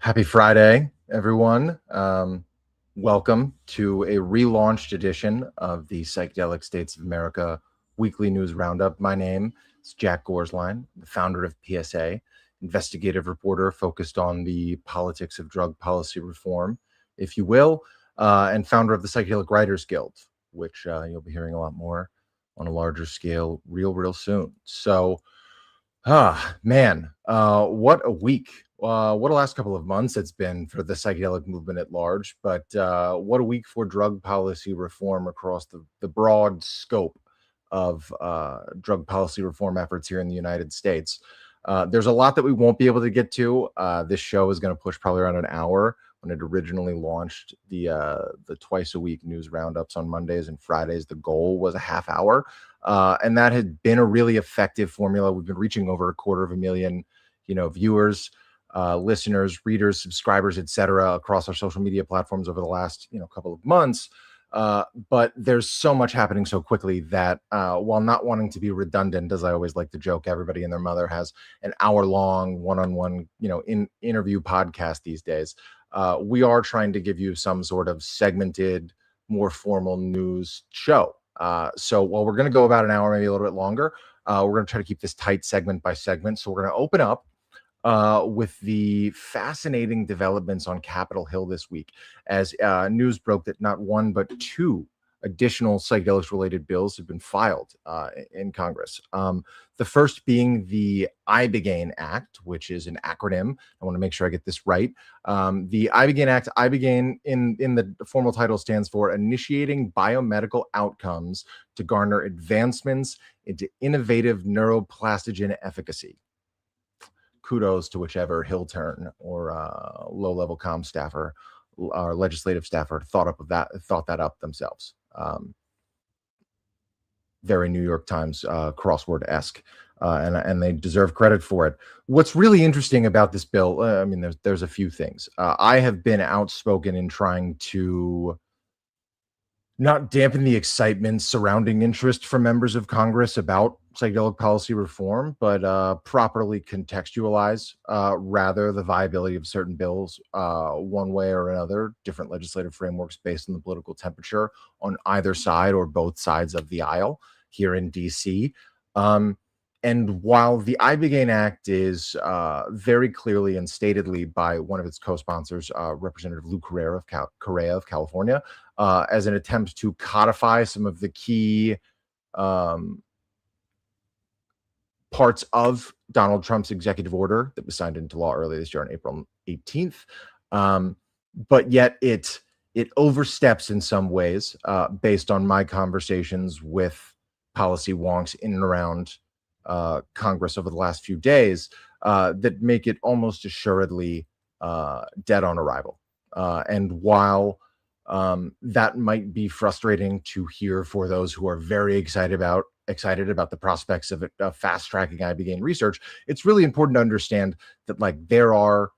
Happy Friday, everyone. Welcome to a relaunched edition of the Psychedelic States of America Weekly News Roundup. My name is Jack Gorsline, the founder of PSA, investigative reporter focused on the politics of drug policy reform, if you will, and founder of the Psychedelic Writers Guild, which you'll be hearing a lot more on a larger scale real soon. So, man, what a week. What a last couple of months it's been for the psychedelic movement at large, but what a week for drug policy reform across the broad scope of drug policy reform efforts here in the United States. There's a lot that we won't be able to get to. This show is going to push probably around an hour. When it originally launched, the twice a week news roundups on Mondays and Fridays, the goal was a half hour. And that had been a really effective formula. We've been reaching over 250,000, viewers, listeners, readers, subscribers, etc., across our social media platforms over the last, couple of months. But there's so much happening so quickly that while not wanting to be redundant, as I always like to joke, everybody and their mother has an hour-long one-on-one, interview podcast these days. We are trying to give you some sort of segmented, more formal news show. So while we're going to go about an hour, maybe a little bit longer, we're going to try to keep this tight segment by segment. So we're going to open up with the fascinating developments on Capitol Hill this week, as news broke that not one but two additional psychedelics-related bills have been filed in Congress. The first being the Ibogaine Act, which is an acronym. I want to make sure I get this right. The Ibogaine Act, Ibogaine in the formal title stands for Initiating Biomedical Outcomes to Garner Advancements into Innovative Neuroplastogen Efficacy. Kudos to whichever Hill turn or low-level comm staffer or legislative staffer thought that up themselves. Very New York Times crossword-esque, and they deserve credit for it. What's really interesting about this bill, there's a few things. I have been outspoken in trying to not dampen the excitement surrounding interest from members of Congress about psychedelic policy reform, but properly contextualize rather the viability of certain bills one way or another, different legislative frameworks based on the political temperature on either side or both sides of the aisle here in DC. And while the Ibogaine Act is very clearly and statedly by one of its co-sponsors, Representative Lou Correa of California, as an attempt to codify some of the key parts of Donald Trump's executive order that was signed into law earlier this year on April 18th. But yet it oversteps in some ways based on my conversations with policy wonks in and around Congress over the last few days that make it almost assuredly dead on arrival. And while that might be frustrating to hear for those who are very excited about the prospects of fast tracking Ibogaine research, it's really important to understand that there are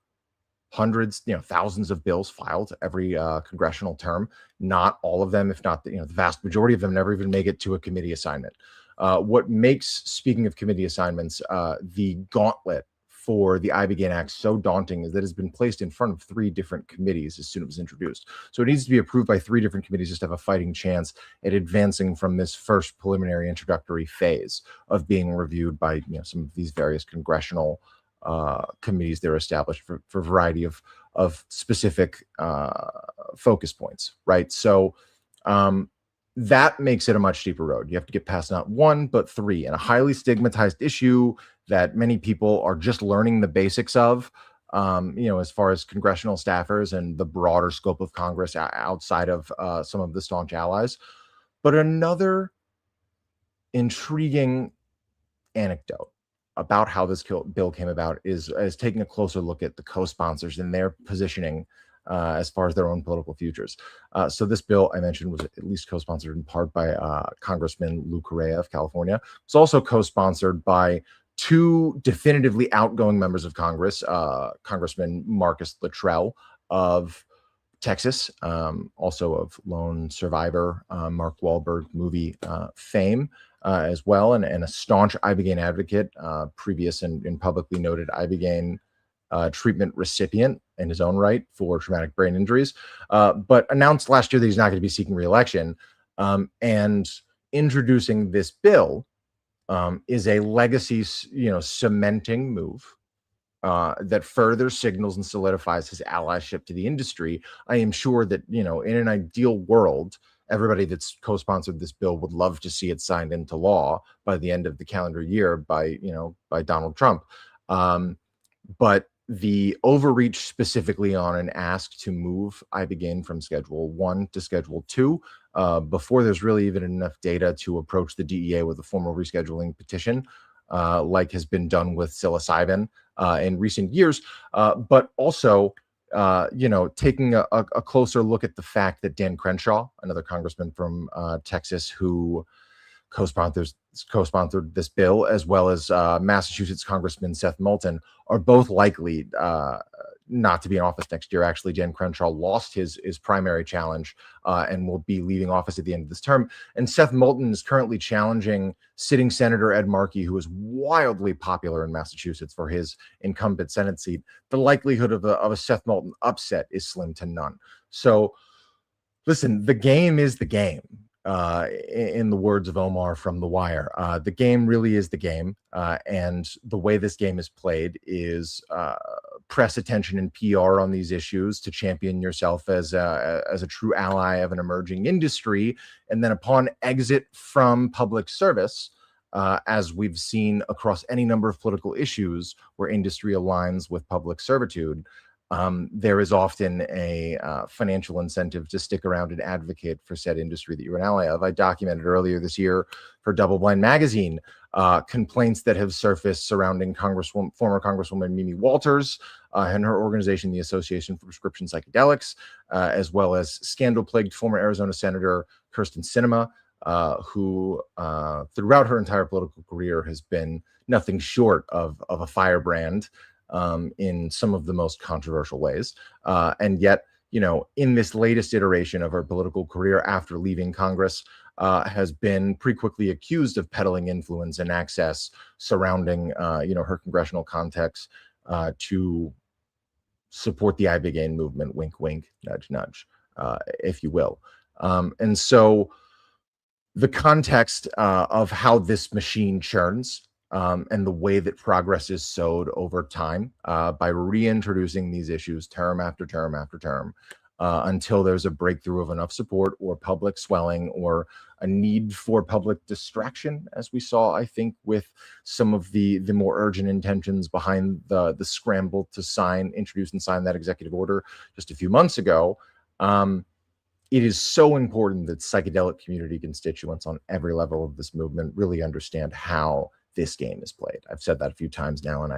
hundreds, thousands of bills filed every congressional term. Not all of them, if not the vast majority of them, never even make it to a committee assignment. What makes, speaking of committee assignments, the gauntlet for the Ibogaine Act so daunting is that it's been placed in front of 3 different committees as soon as it was introduced. So it needs to be approved by 3 different committees just to have a fighting chance at advancing from this first preliminary introductory phase of being reviewed by some of these various congressional committees that are established for a variety of specific focus points, right? So that makes it a much steeper road. You have to get past not 1, but 3, and a highly stigmatized issue that many people are just learning the basics of, as far as congressional staffers and the broader scope of Congress outside of some of the staunch allies. But another intriguing anecdote about how this bill came about is taking a closer look at the co-sponsors and their positioning as far as their own political futures. So this bill I mentioned was at least co-sponsored in part by Congressman Lou Correa of California. It's also co-sponsored by 2 definitively outgoing members of Congress, Congressman Marcus Luttrell of Texas, also of Lone Survivor, Mark Wahlberg movie fame as well, and a staunch Ibogaine advocate, previous and publicly noted Ibogaine treatment recipient in his own right for traumatic brain injuries, but announced last year that he's not going to be seeking re-election. And introducing this bill is a legacy, cementing move that further signals and solidifies his allyship to the industry. I am sure that, in an ideal world, everybody that's co-sponsored this bill would love to see it signed into law by the end of the calendar year by Donald Trump. But the overreach specifically on an ask to move ibogaine from Schedule 1 to Schedule 2 before there's really even enough data to approach the DEA with a formal rescheduling petition, like has been done with psilocybin in recent years, but also, taking a closer look at the fact that Dan Crenshaw, another congressman from Texas who co-sponsored this bill, as well as Massachusetts Congressman Seth Moulton, are both likely not to be in office next year. Actually, Dan Crenshaw lost his primary challenge and will be leaving office at the end of this term. And Seth Moulton is currently challenging sitting Senator Ed Markey, who is wildly popular in Massachusetts for his incumbent Senate seat. The likelihood of a Seth Moulton upset is slim to none. So, listen, the game is the game. In the words of Omar from The Wire, the game really is the game, and the way this game is played is press attention and PR on these issues to champion yourself as a true ally of an emerging industry, and then upon exit from public service, as we've seen across any number of political issues where industry aligns with public servitude, there is often a financial incentive to stick around and advocate for said industry that you're an ally of. I documented earlier this year for Double Blind Magazine complaints that have surfaced surrounding former Congresswoman Mimi Walters and her organization, the Association for Prescription Psychedelics, as well as scandal-plagued former Arizona Senator Kyrsten Sinema, who throughout her entire political career has been nothing short of a firebrand in some of the most controversial ways. And yet, in this latest iteration of her political career after leaving Congress, has been pretty quickly accused of peddling influence and access surrounding, her congressional contacts to support the ibogaine movement, wink, wink, nudge, nudge, if you will. And so the context of how this machine churns and the way that progress is sowed over time by reintroducing these issues term after term after term until there's a breakthrough of enough support or public swelling or a need for public distraction, as we saw, I think, with some of the more urgent intentions behind the scramble to introduce and sign that executive order just a few months ago. It is so important that psychedelic community constituents on every level of this movement really understand how this game is played. I've said that a few times now, and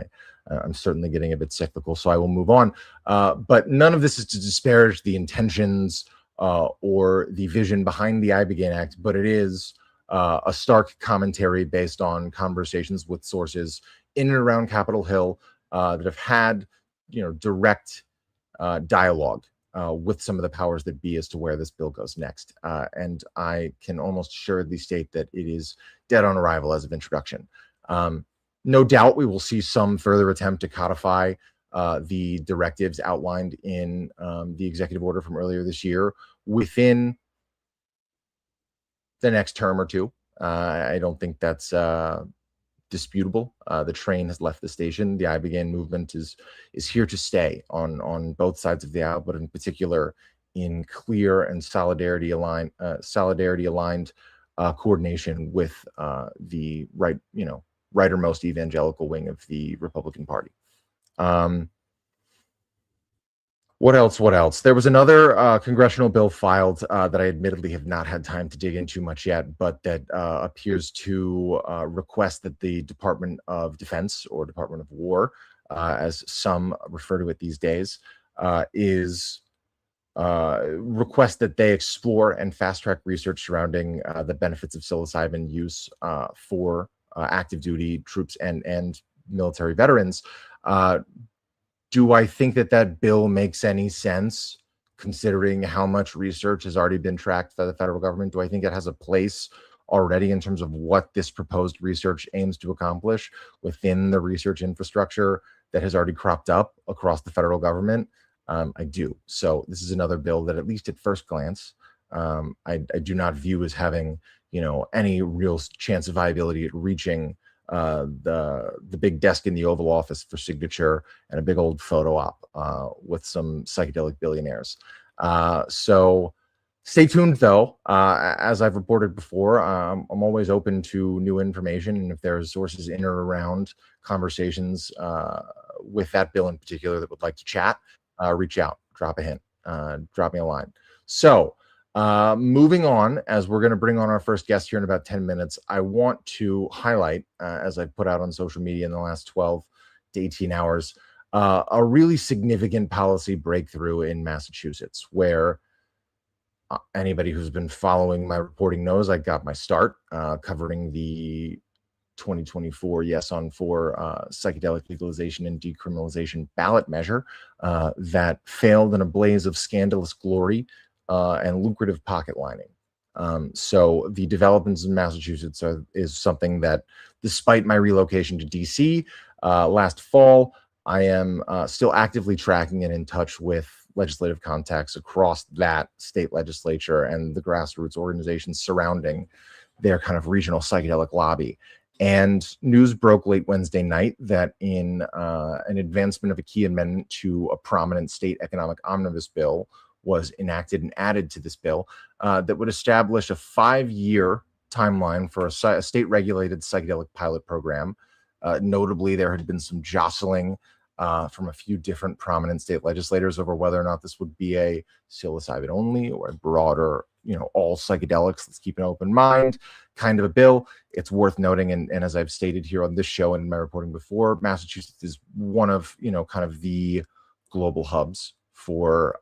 I'm certainly getting a bit cyclical, so I will move on. But none of this is to disparage the intentions or the vision behind the ibogaine Act, but it is a stark commentary based on conversations with sources in and around Capitol Hill that have had, direct dialogue with some of the powers that be as to where this bill goes next. And I can almost assuredly state that it is dead on arrival as of introduction. No doubt we will see some further attempt to codify the directives outlined in the executive order from earlier this year within the next term or two. I don't think that's disputable. The train has left the station. The ibogaine movement is here to stay on both sides of the aisle, but in particular in clear and solidarity aligned coordination with the rightermost evangelical wing of the Republican Party. What else? There was another congressional bill filed that I admittedly have not had time to dig into much yet, but that appears to request that the Department of Defense, or Department of War, as some refer to it these days, request that they explore and fast-track research surrounding the benefits of psilocybin use for active duty troops and military veterans. Do I think that bill makes any sense, considering how much research has already been tracked by the federal government? Do I think it has a place already in terms of what this proposed research aims to accomplish within the research infrastructure that has already cropped up across the federal government? I do. So this is another bill that, at least at first glance, I do not view as having, any real chance of viability at reaching the big desk in the Oval Office for signature and a big old photo op with some psychedelic billionaires. So stay tuned, though. As I've reported before, I'm always open to new information, and if there's sources in or around conversations with that bill in particular that would like to chat, reach out, drop a hint, drop me a line. So moving on, as we're going to bring on our first guest here in about 10 minutes, I want to highlight, as I put out on social media in the last 12 to 18 hours, a really significant policy breakthrough in Massachusetts, where anybody who's been following my reporting knows I got my start covering the 2024 Yes on 4 psychedelic legalization and decriminalization ballot measure that failed in a blaze of scandalous glory and lucrative pocket lining. So the developments in Massachusetts is something that, despite my relocation to DC last fall, I am still actively tracking and in touch with legislative contacts across that state legislature and the grassroots organizations surrounding their kind of regional psychedelic lobby. And news broke late Wednesday night that in an advancement of a key amendment to a prominent state economic omnibus bill was enacted and added to this bill that would establish a 5-year timeline for a state-regulated psychedelic pilot program. Notably, there had been some jostling from a few different prominent state legislators over whether or not this would be a psilocybin only or a broader, all psychedelics, let's keep an open mind kind of a bill. It's worth noting, and as I've stated here on this show and in my reporting before, Massachusetts is one of, kind of the global hubs for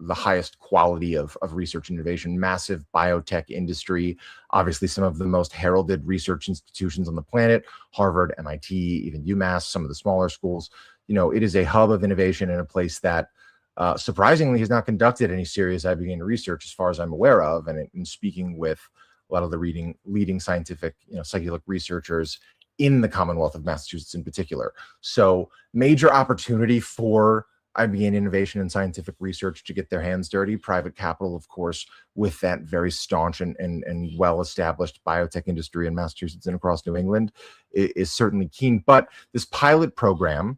the highest quality of research and innovation, massive biotech industry, obviously some of the most heralded research institutions on the planet, Harvard, MIT, even UMass, some of the smaller schools. It is a hub of innovation and a place that surprisingly has not conducted any serious IBM research as far as I'm aware of. And in speaking with a lot of the leading scientific, psychedelic researchers in the Commonwealth of Massachusetts in particular. So major opportunity for IBM innovation and scientific research to get their hands dirty. Private capital, of course, with that very staunch and well-established biotech industry in Massachusetts and across New England is certainly keen. But this pilot program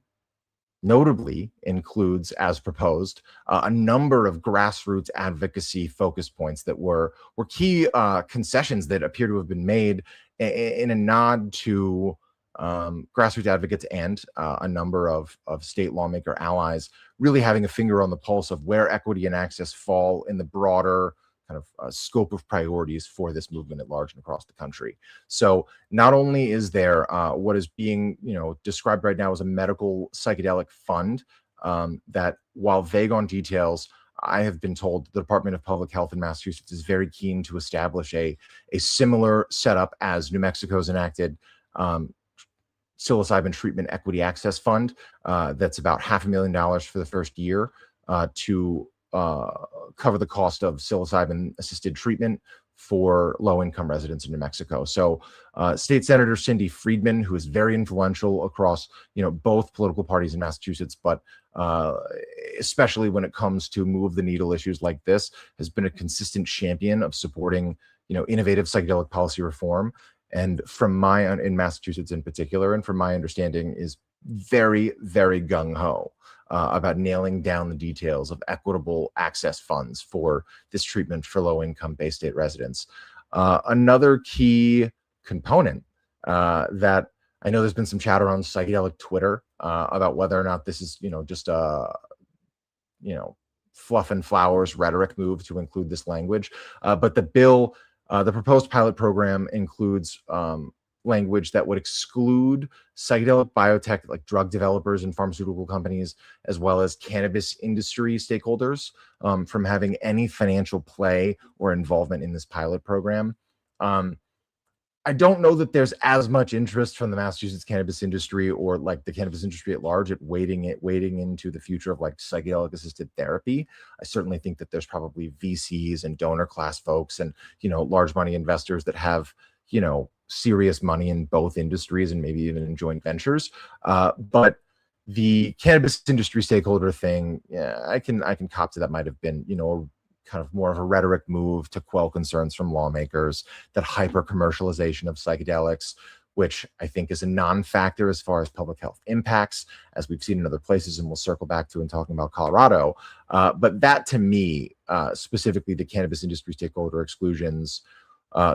notably includes, as proposed, a number of grassroots advocacy focus points that were key concessions that appear to have been made in a nod to grassroots advocates and a number of state lawmaker allies really having a finger on the pulse of where equity and access fall in the broader kind of scope of priorities for this movement at large and across the country. So not only is there what is being described right now as a medical psychedelic fund that, while vague on details, I have been told the Department of Public Health in Massachusetts is very keen to establish a similar setup as New Mexico's enacted psilocybin treatment equity access fund that's about $500,000 for the first year to cover the cost of psilocybin assisted treatment for low-income residents in New Mexico. So State Senator Cindy Friedman, who is very influential across both political parties in Massachusetts, but especially when it comes to move the needle issues like this, has been a consistent champion of supporting innovative psychedelic policy reform. And in Massachusetts in particular, and from my understanding, is very, very gung-ho about nailing down the details of equitable access funds for this treatment for low-income Bay State residents. Another key component that I know there's been some chatter on psychedelic Twitter about whether or not this is, just a, fluff and flowers rhetoric move to include this language. But the proposed pilot program includes language that would exclude psychedelic biotech, like drug developers and pharmaceutical companies, as well as cannabis industry stakeholders from having any financial play or involvement in this pilot program. I don't know that there's as much interest from the Massachusetts cannabis industry or like the cannabis industry at large at wading into the future of like psychedelic assisted therapy. I certainly think that there's probably VCs and donor class folks and, large money investors that have, serious money in both industries and maybe even in joint ventures. But The cannabis industry stakeholder thing, yeah, I can cop to that might have been, kind of more of a rhetoric move to quell concerns from lawmakers, that hyper commercialization of psychedelics, which I think is a non-factor as far as public health impacts, as we've seen in other places, and we'll circle back to in talking about Colorado. But that, to me, specifically the cannabis industry stakeholder exclusions,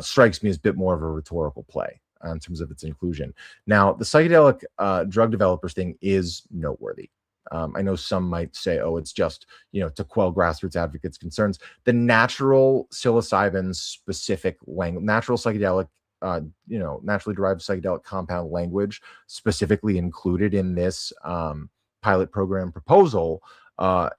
strikes me as a bit more of a rhetorical play in terms of its inclusion. Now, the psychedelic drug developers thing is noteworthy. I know some might say, oh, it's just, to quell grassroots advocates' concerns. The natural psilocybin specific language, natural psychedelic, naturally derived psychedelic compound language specifically included in this pilot program proposal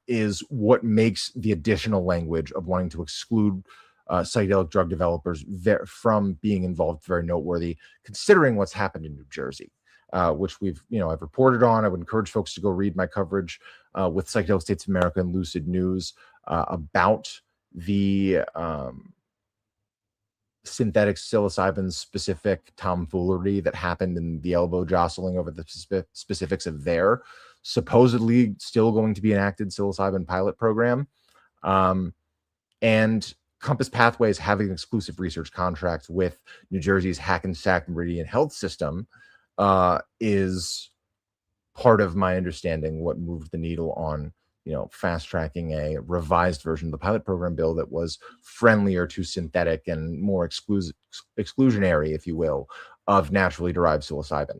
is what makes the additional language of wanting to exclude psychedelic drug developers from being involved very noteworthy, considering what's happened in New Jersey. Which I've reported on. I would encourage folks to go read my coverage with Psychedelic States of America and Lucid News about the synthetic psilocybin specific tomfoolery that happened in the elbow jostling over the specifics of their supposedly still going to be enacted psilocybin pilot program. And Compass Pathways having an exclusive research contract with New Jersey's Hackensack Meridian Health System is part of my understanding what moved the needle on, fast tracking a revised version of the pilot program bill that was friendlier to synthetic and more exclusionary, if you will, of naturally derived psilocybin.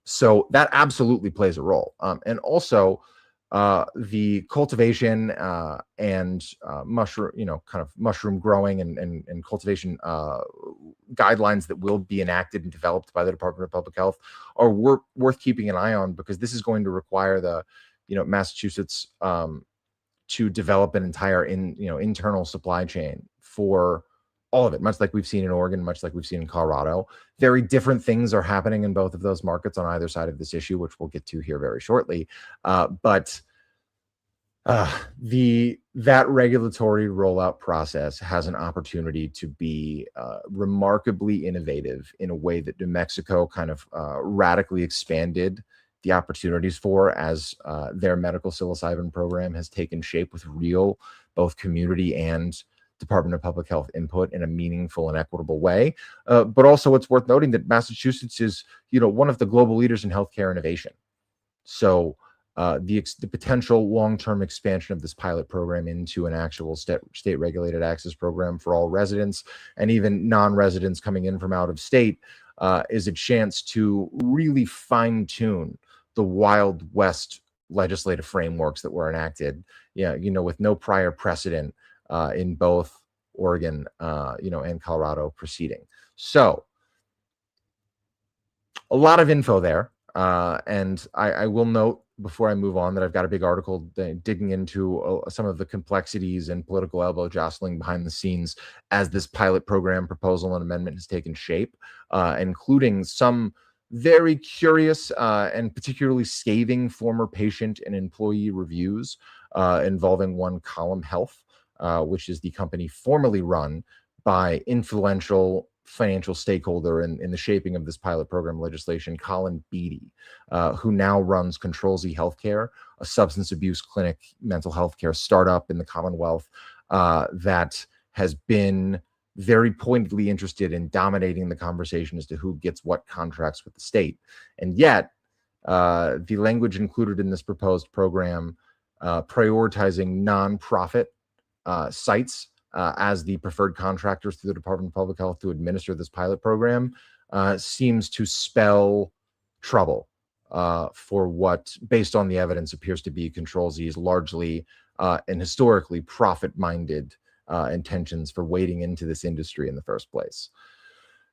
So that absolutely plays a role. And also the cultivation and mushroom, kind of mushroom growing and cultivation guidelines that will be enacted and developed by the Department of Public Health are worth keeping an eye on, because this is going to require the, Massachusetts to develop an entire internal supply chain for all of it, much like we've seen in Oregon, much like we've seen in Colorado. Very different things are happening in both of those markets on either side of this issue, which we'll get to here very shortly. But that regulatory rollout process has an opportunity to be remarkably innovative in a way that New Mexico kind of radically expanded the opportunities for as their medical psilocybin program has taken shape with real both community and Department of Public Health input in a meaningful and equitable way. But also it's worth noting that Massachusetts is, one of the global leaders in healthcare innovation. So the potential long-term expansion of this pilot program into an actual state-regulated access program for all residents and even non-residents coming in from out of state is a chance to really fine-tune the Wild West legislative frameworks that were enacted, with no prior precedent in both Oregon, and Colorado proceeding. So a lot of info there. And I will note before I move on that I've got a big article digging into some of the complexities and political elbow jostling behind the scenes as this pilot program proposal and amendment has taken shape, including some very curious and particularly scathing former patient and employee reviews involving one Column Health, which is the company formerly run by influential financial stakeholder in the shaping of this pilot program legislation, Colin Beatty, who now runs Control Z Healthcare, a substance abuse clinic mental health care startup in the Commonwealth that has been very pointedly interested in dominating the conversation as to who gets what contracts with the state. And yet, the language included in this proposed program prioritizing nonprofit sites as the preferred contractors through the Department of Public Health to administer this pilot program seems to spell trouble for what, based on the evidence, appears to be Control Z's largely and historically profit-minded intentions for wading into this industry in the first place.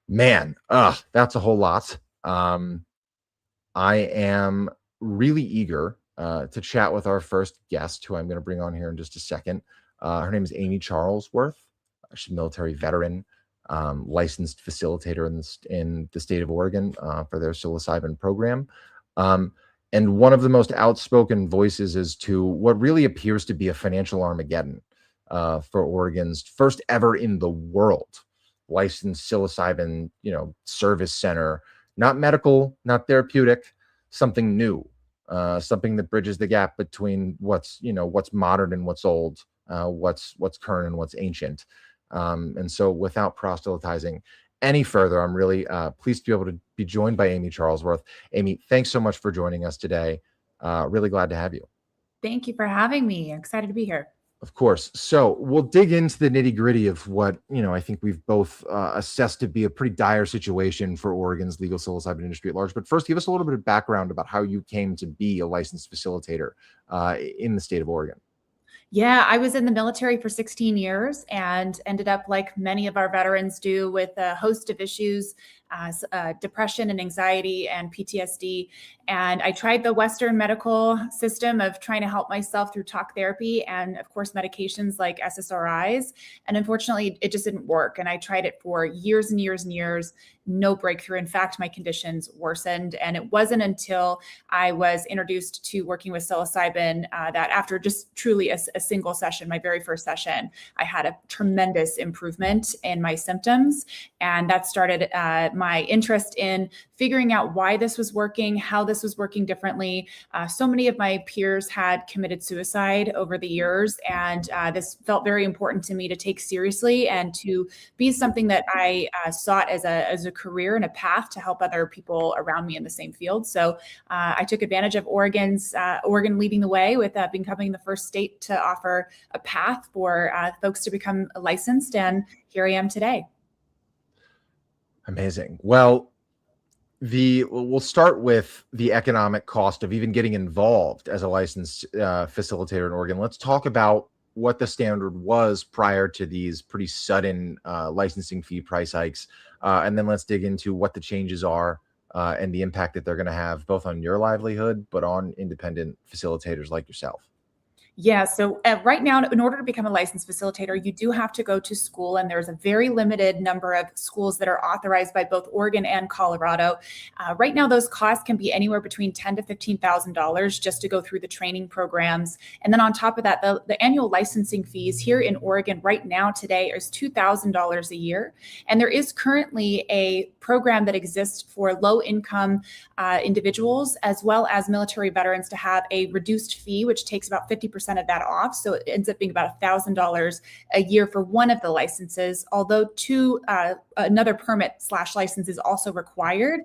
Man, that's a whole lot. I am really eager to chat with our first guest, who I'm going to bring on here in just a second. Her name is Amy Charlesworth. She's a military veteran, licensed facilitator in the state of Oregon for their psilocybin program. And one of the most outspoken voices as to what really appears to be a financial Armageddon for Oregon's first ever in the world licensed psilocybin, service center, not medical, not therapeutic, something new, something that bridges the gap between what's modern and what's old, what's current and what's ancient. And so, without proselytizing any further, I'm really pleased to be able to be joined by Amy Charlesworth. Amy, thanks so much for joining us today. Really glad to have you. Thank you for having me. I'm excited to be here. Of course. So we'll dig into the nitty gritty of what, I think we've both assessed to be a pretty dire situation for Oregon's legal psilocybin industry at large. But first, give us a little bit of background about how you came to be a licensed facilitator in the state of Oregon. Yeah, I was in the military for 16 years and ended up, like many of our veterans do, with a host of issues, depression and anxiety and PTSD. And I tried the Western medical system of trying to help myself through talk therapy and, of course, medications like SSRIs. And unfortunately, it just didn't work. And I tried it for years and years and years, no breakthrough. In fact, my conditions worsened. And it wasn't until I was introduced to working with psilocybin that after just truly a single session, my very first session, I had a tremendous improvement in my symptoms. And that started my interest in figuring out why this was working, how this was working differently. So many of my peers had committed suicide over the years, and this felt very important to me to take seriously and to be something that I sought as a career and a path to help other people around me in the same field. So I took advantage of Oregon leading the way with becoming the first state to offer a path for folks to become licensed, and here I am today. Amazing. Well, we'll start with the economic cost of even getting involved as a licensed facilitator in Oregon. Let's talk about what the standard was prior to these pretty sudden licensing fee price hikes. And then let's dig into what the changes are and the impact that they're going to have both on your livelihood, but on independent facilitators like yourself. Yeah. So right now, in order to become a licensed facilitator, you do have to go to school, and there's a very limited number of schools that are authorized by both Oregon and Colorado. Right now, those costs can be anywhere between $10,000 to $15,000 just to go through the training programs. And then on top of that, the annual licensing fees here in Oregon right now today is $2,000 a year. And there is currently a program that exists for low-income individuals as well as military veterans to have a reduced fee, which takes about 50% of that off. So it ends up being about $1,000 a year for one of the licenses, although another permit/license is also required.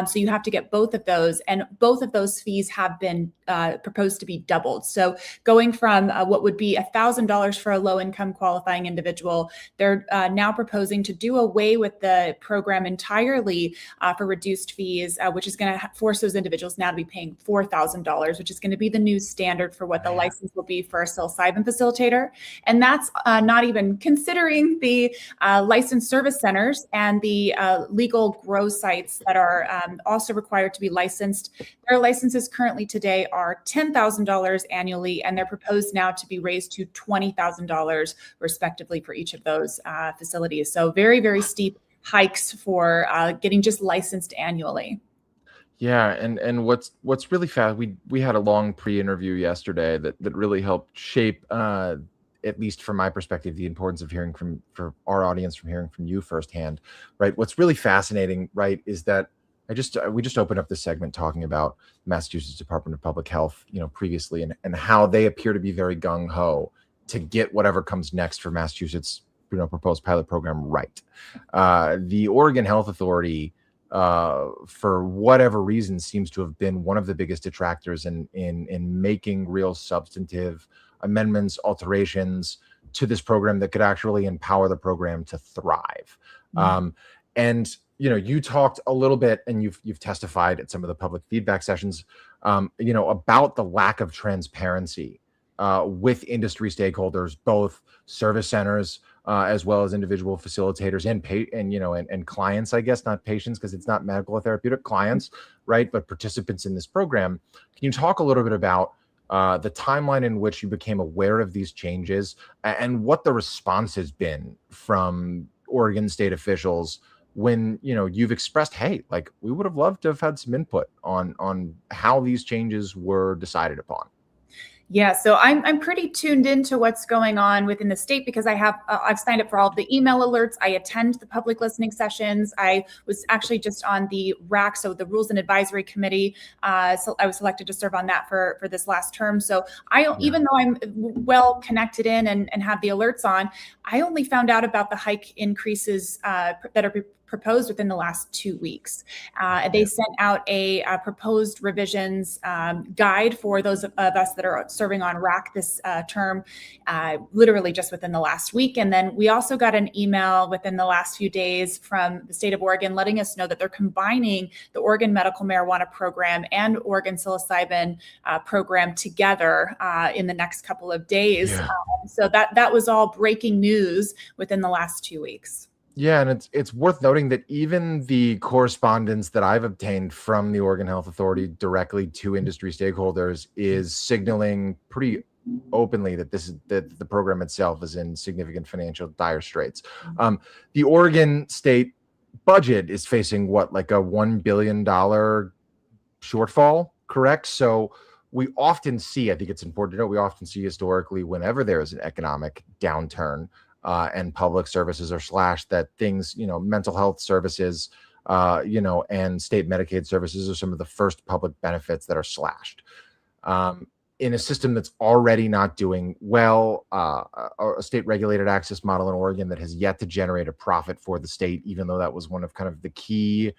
So you have to get both of those, and both of those fees have been proposed to be doubled. So going from what would be $1,000 for a low-income qualifying individual, they're now proposing to do away with the program entirely for reduced fees, which is going to force those individuals now to be paying $4,000, which is going to be the new standard for what the license will be for a psilocybin facilitator. And that's not even considering the licensed service centers and the legal grow sites that are also required to be licensed. Their licenses currently today are $10,000 annually, and they're proposed now to be raised to $20,000 respectively for each of those facilities. So very, very steep hikes for getting just licensed annually. Yeah, and what's really fast, we had a long pre-interview yesterday that really helped shape, at least from my perspective, the importance of hearing for our audience from hearing from you firsthand, right? What's really fascinating, right, is that we just opened up this segment talking about Massachusetts Department of Public Health, previously, and how they appear to be very gung-ho to get whatever comes next for Massachusetts, proposed pilot program right. The Oregon Health Authority, for whatever reason, seems to have been one of the biggest detractors in making real substantive amendments, alterations to this program that could actually empower the program to thrive. And you talked a little bit, and you've testified at some of the public feedback sessions, about the lack of transparency with industry stakeholders, both service centers as well as individual facilitators and clients, I guess, not patients, because it's not medical or therapeutic clients, right? But participants in this program. Can you talk a little bit about the timeline in which you became aware of these changes and what the response has been from Oregon state officials when you've expressed, hey, like, we would have loved to have had some input on how these changes were decided upon? Yeah, so I'm pretty tuned into what's going on within the state because I've signed up for all of the email alerts. I attend the public listening sessions. I was actually just on the RAC, so the Rules and Advisory Committee. So I was selected to serve on that for this last term. So even though I'm well connected in and have the alerts on, I only found out about the hike increases that are proposed within the last 2 weeks. They sent out a proposed revisions guide for those of us that are serving on RAC this term, literally just within the last week. And then we also got an email within the last few days from the state of Oregon letting us know that they're combining the Oregon Medical Marijuana Program and Oregon Psilocybin Program together in the next couple of days. Yeah. So that was all breaking news within the last 2 weeks. Yeah, and it's worth noting that even the correspondence that I've obtained from the Oregon Health Authority directly to industry stakeholders is signaling pretty openly that that the program itself is in significant financial dire straits. The Oregon state budget is facing like a $1 billion shortfall, correct? So we often see, I think it's important to note, we often see historically whenever there is an economic downturn, and public services are slashed, that things, mental health services, and state Medicaid services are some of the first public benefits that are slashed. In a system that's already not doing well, a state regulated access model in Oregon that has yet to generate a profit for the state, even though that was one of kind of the key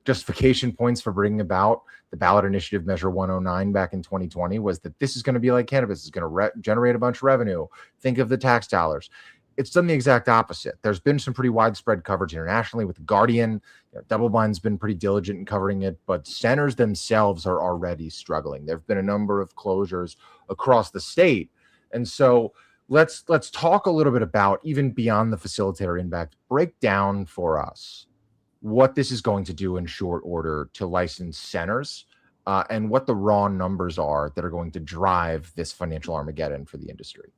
justification points for bringing about the ballot initiative measure 109 back in 2020, was that this is going to be like cannabis, it's going to generate a bunch of revenue. Think of the tax dollars. It's done the exact opposite. There's been some pretty widespread coverage internationally with The Guardian. Double Blind's been pretty diligent in covering it, but centers themselves are already struggling. There have been a number of closures across the state. And so let's talk a little bit about, even beyond the facilitator impact, break down for us what this is going to do in short order to license centers, and what the raw numbers are that are going to drive this financial Armageddon for the industry.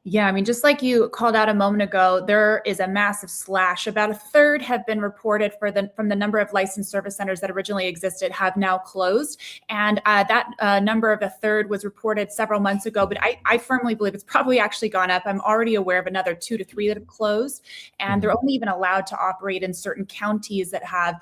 Yeah, I mean, just like you called out a moment ago, there is a massive slash. About a third have been reported from the number of licensed service centers that originally existed have now closed. And that number of a third was reported several months ago, but I firmly believe it's probably actually gone up. I'm already aware of another 2 to 3 that have closed, and they're only even allowed to operate in certain counties that have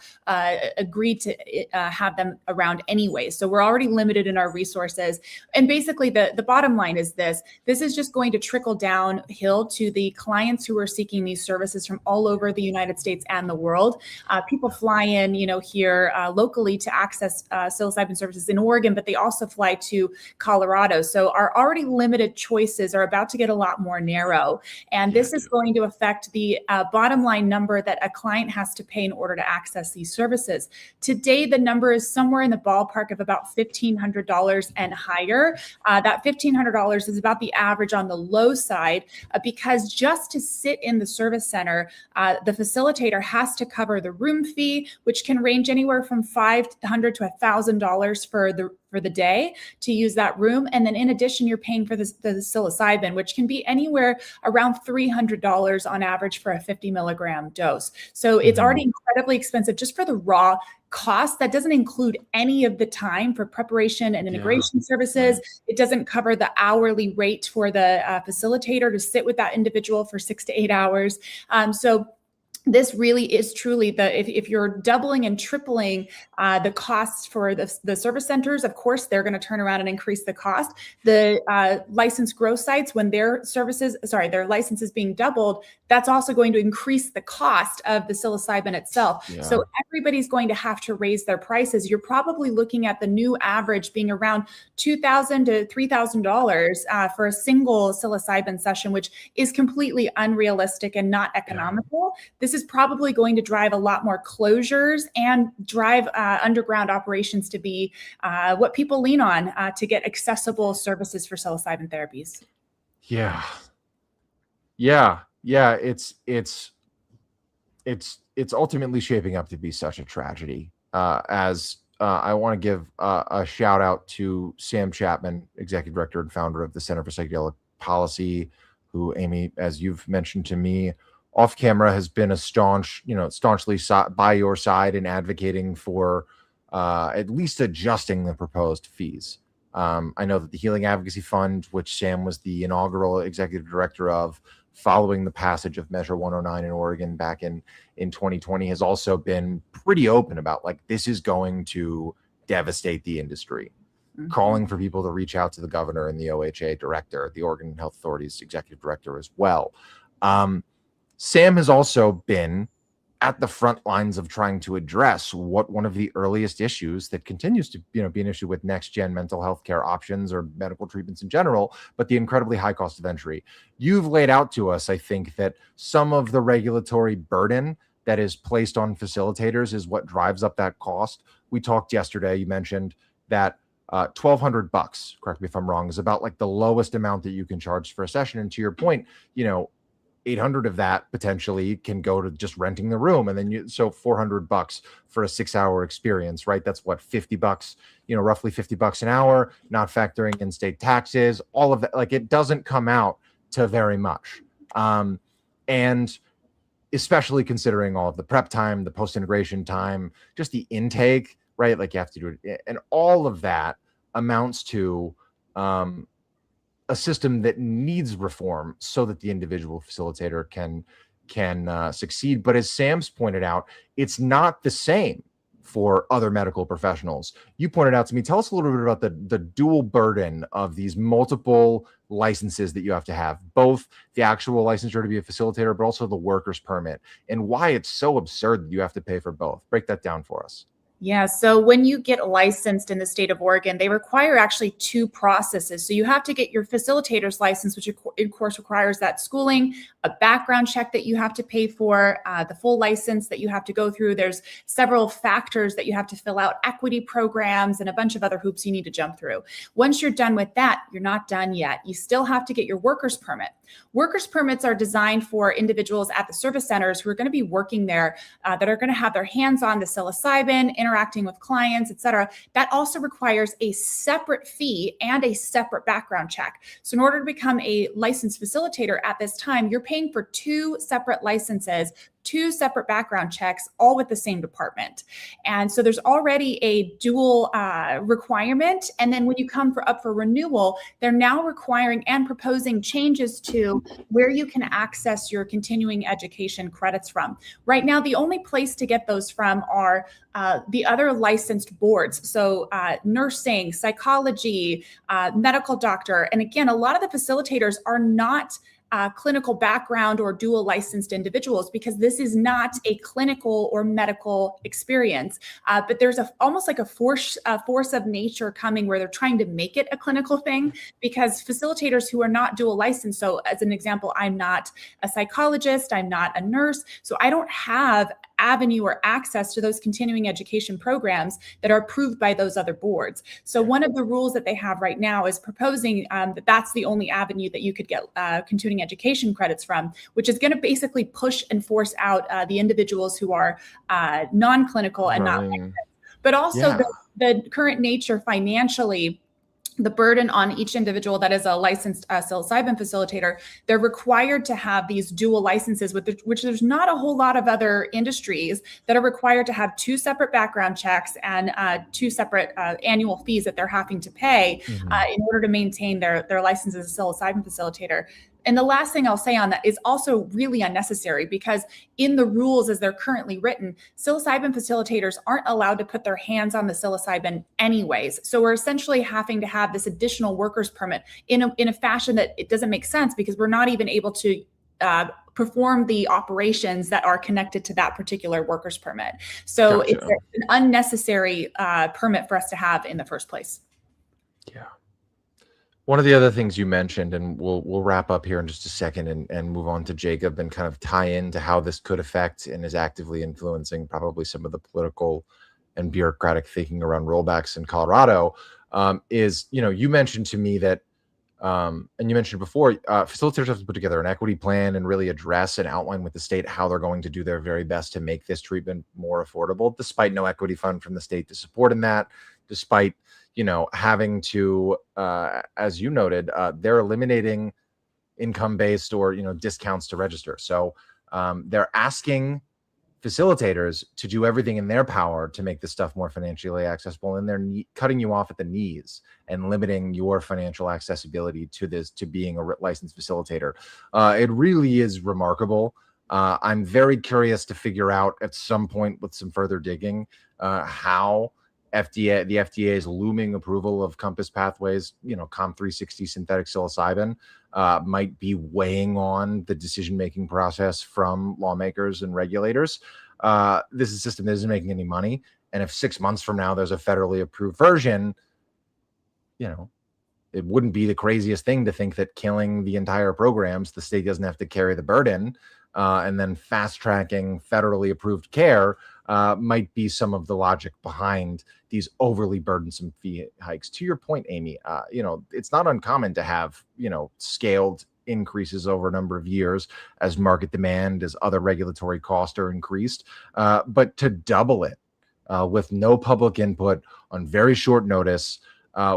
agreed to have them around anyway. So we're already limited in our resources. And basically the bottom line is this is just going to trickle downhill to the clients who are seeking these services from all over the United States and the world. People fly in, here locally to access psilocybin services in Oregon, but they also fly to Colorado. So our already limited choices are about to get a lot more narrow. And this is going to affect the bottom line number that a client has to pay in order to access these services. Today, the number is somewhere in the ballpark of about $1,500 and higher. That $1,500 is about the average on the low side, because just to sit in the service center, the facilitator has to cover the room fee, which can range anywhere from $500 to $1,000 for the day to use that room. And then in addition, you're paying for the psilocybin, which can be anywhere around $300 on average for a 50 milligram dose. So it's already incredibly expensive just for the raw cost. That doesn't include any of the time for preparation and integration services. It doesn't cover the hourly rate for the facilitator to sit with that individual for 6 to 8 hours. So this really is truly if you're doubling and tripling the costs for the service centers, of course, they're going to turn around and increase the cost. The licensed grow sites, when their license is being doubled, that's also going to increase the cost of the psilocybin itself. Yeah. So everybody's going to have to raise their prices. You're probably looking at the new average being around $2,000 to $3,000 for a single psilocybin session, which is completely unrealistic and not economical. This is probably going to drive a lot more closures and drive underground operations to be what people lean on to get accessible services for psilocybin therapies. Yeah. It's ultimately shaping up to be such a tragedy. As I want to give a shout out to Sam Chapman, executive director and founder of the Center for Psychedelic Policy, who, Amy, as you've mentioned to me off camera, has been a staunchly by your side in advocating for at least adjusting the proposed fees I know that the Healing Advocacy Fund, which Sam was the inaugural executive director of, following the passage of Measure 109 in Oregon back in 2020, has also been pretty open about, like, this is going to devastate the industry, calling for people to reach out to the governor and the OHA director, the Oregon Health Authority's executive director as well. Sam has also been at the front lines of trying to address what one of the earliest issues that continues to be an issue with next gen mental health care options or medical treatments in general, but the incredibly high cost of entry. You've laid out to us, I think, that some of the regulatory burden that is placed on facilitators is what drives up that cost. We talked yesterday, you mentioned that $1,200, correct me if I'm wrong, is about like the lowest amount that you can charge for a session. And to your point, 800 of that potentially can go to just renting the room. And then so $400 for a 6-hour experience, right? That's what, $50, roughly $50 an hour, not factoring in state taxes, all of that. Like, it doesn't come out to very much. And especially considering all of the prep time, the post-integration time, just the intake, right? Like, you have to do it. And all of that amounts to, a system that needs reform so that the individual facilitator can succeed. But as Sam's pointed out, it's not the same for other medical professionals. You pointed out to me, tell us a little bit about the dual burden of these multiple licenses that you have to have, both the actual licensure to be a facilitator, but also the worker's permit, and why it's so absurd that you have to pay for both. Break that down for us. Yeah, so when you get licensed in the state of Oregon, they require actually 2 processes. So you have to get your facilitator's license, which of course requires that schooling, a background check that you have to pay for, the full license that you have to go through. There's several factors that you have to fill out, equity programs, and a bunch of other hoops you need to jump through. Once you're done with that, you're not done yet. You still have to get your worker's permit. Workers' permits are designed for individuals at the service centers who are going to be working there, that are going to have their hands on the psilocybin, interacting with clients, et cetera. That also requires a separate fee and a separate background check. So in order to become a licensed facilitator at this time, you're paying for 2 separate licenses, 2 separate background checks, all with the same department. And so there's already a dual requirement. And then when you come up for renewal, they're now requiring and proposing changes to where you can access your continuing education credits from. Right now, the only place to get those from are the other licensed boards. So nursing, psychology, medical doctor. And again, a lot of the facilitators are not clinical background or dual licensed individuals, because this is not a clinical or medical experience. But there's almost like a force of nature coming where they're trying to make it a clinical thing, because facilitators who are not dual licensed, so as an example, I'm not a psychologist, I'm not a nurse, so I don't have avenue or access to those continuing education programs that are approved by those other boards. So one of the rules that they have right now is proposing that that's the only avenue that you could get continuing education credits from, which is going to basically push and force out the individuals who are non-clinical and not licensed. But also the current nature financially, the burden on each individual that is a licensed psilocybin facilitator, they're required to have these dual licenses, which there's not a whole lot of other industries that are required to have 2 separate background checks and 2 separate annual fees that they're having to pay in order to maintain their license as a psilocybin facilitator. And the last thing I'll say on that is also really unnecessary, because in the rules as they're currently written, psilocybin facilitators aren't allowed to put their hands on the psilocybin anyways. So we're essentially having to have this additional worker's permit in a fashion that it doesn't make sense, because we're not even able to perform the operations that are connected to that particular worker's permit. So it's an unnecessary permit for us to have in the first place. Yeah. One of the other things you mentioned, and we'll wrap up here in just a second and move on to Jacob and kind of tie into how this could affect and is actively influencing probably some of the political and bureaucratic thinking around rollbacks in Colorado, is, you mentioned to me that, and you mentioned before, facilitators have to put together an equity plan and really address and outline with the state how they're going to do their very best to make this treatment more affordable, despite no equity fund from the state to support in that, despite having to, as you noted, they're eliminating income-based or, discounts to register. So they're asking facilitators to do everything in their power to make this stuff more financially accessible, and they're cutting you off at the knees and limiting your financial accessibility to this, to being a licensed facilitator. It really is remarkable. I'm very curious to figure out at some point with some further digging how the FDA's looming approval of Compass Pathways, COM360 synthetic psilocybin, might be weighing on the decision-making process from lawmakers and regulators. This is a system that isn't making any money. And if 6 months from now there's a federally approved version, it wouldn't be the craziest thing to think that killing the entire programs, the state doesn't have to carry the burden, and then fast-tracking federally approved care might be some of the logic behind these overly burdensome fee hikes. To your point, Amy, it's not uncommon to have, scaled increases over a number of years as market demand, as other regulatory costs are increased. But to double it with no public input on very short notice,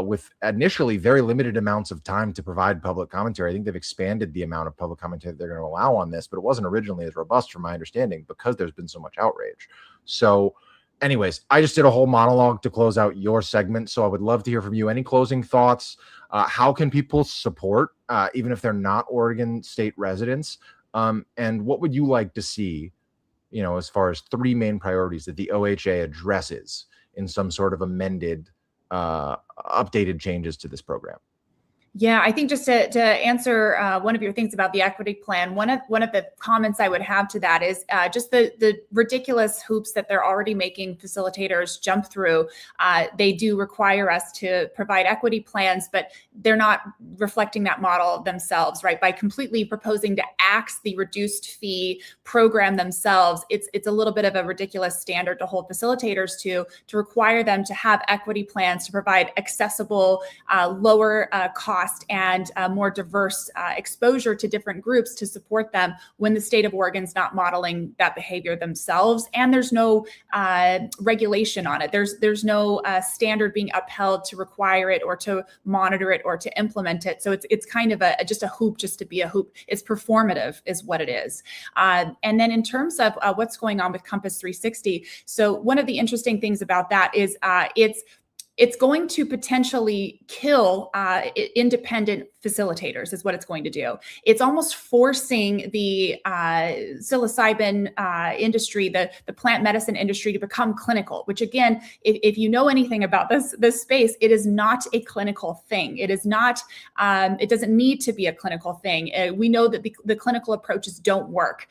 with initially very limited amounts of time to provide public commentary. I think they've expanded the amount of public commentary they're going to allow on this, but it wasn't originally as robust from my understanding because there's been so much outrage. So anyways, I just did a whole monologue to close out your segment. So I would love to hear from you. Any closing thoughts? How can people support, even if they're not Oregon state residents? And what would you like to see, as far as three main priorities that the OHA addresses in some sort of amended, updated changes to this program? Yeah, I think just to answer one of your things about the equity plan, one of the comments I would have to that is just the ridiculous hoops that they're already making facilitators jump through. They do require us to provide equity plans, but they're not reflecting that model themselves, right? By completely proposing to axe the reduced fee program themselves, it's a little bit of a ridiculous standard to hold facilitators to require them to have equity plans to provide accessible, lower cost and more diverse exposure to different groups to support them when the state of Oregon's not modeling that behavior themselves. And there's no regulation on it. There's no standard being upheld to require it or to monitor it or to implement it. So it's kind of just a hoop just to be a hoop. It's performative is what it is. And then in terms of what's going on with Compass 360, so one of the interesting things about that is it's going to potentially kill independent facilitators is what it's going to do. It's almost forcing the psilocybin industry, the plant medicine industry to become clinical, which again, if you know anything about this space, it is not a clinical thing. It is not, it doesn't need to be a clinical thing. We know that the clinical approaches don't work.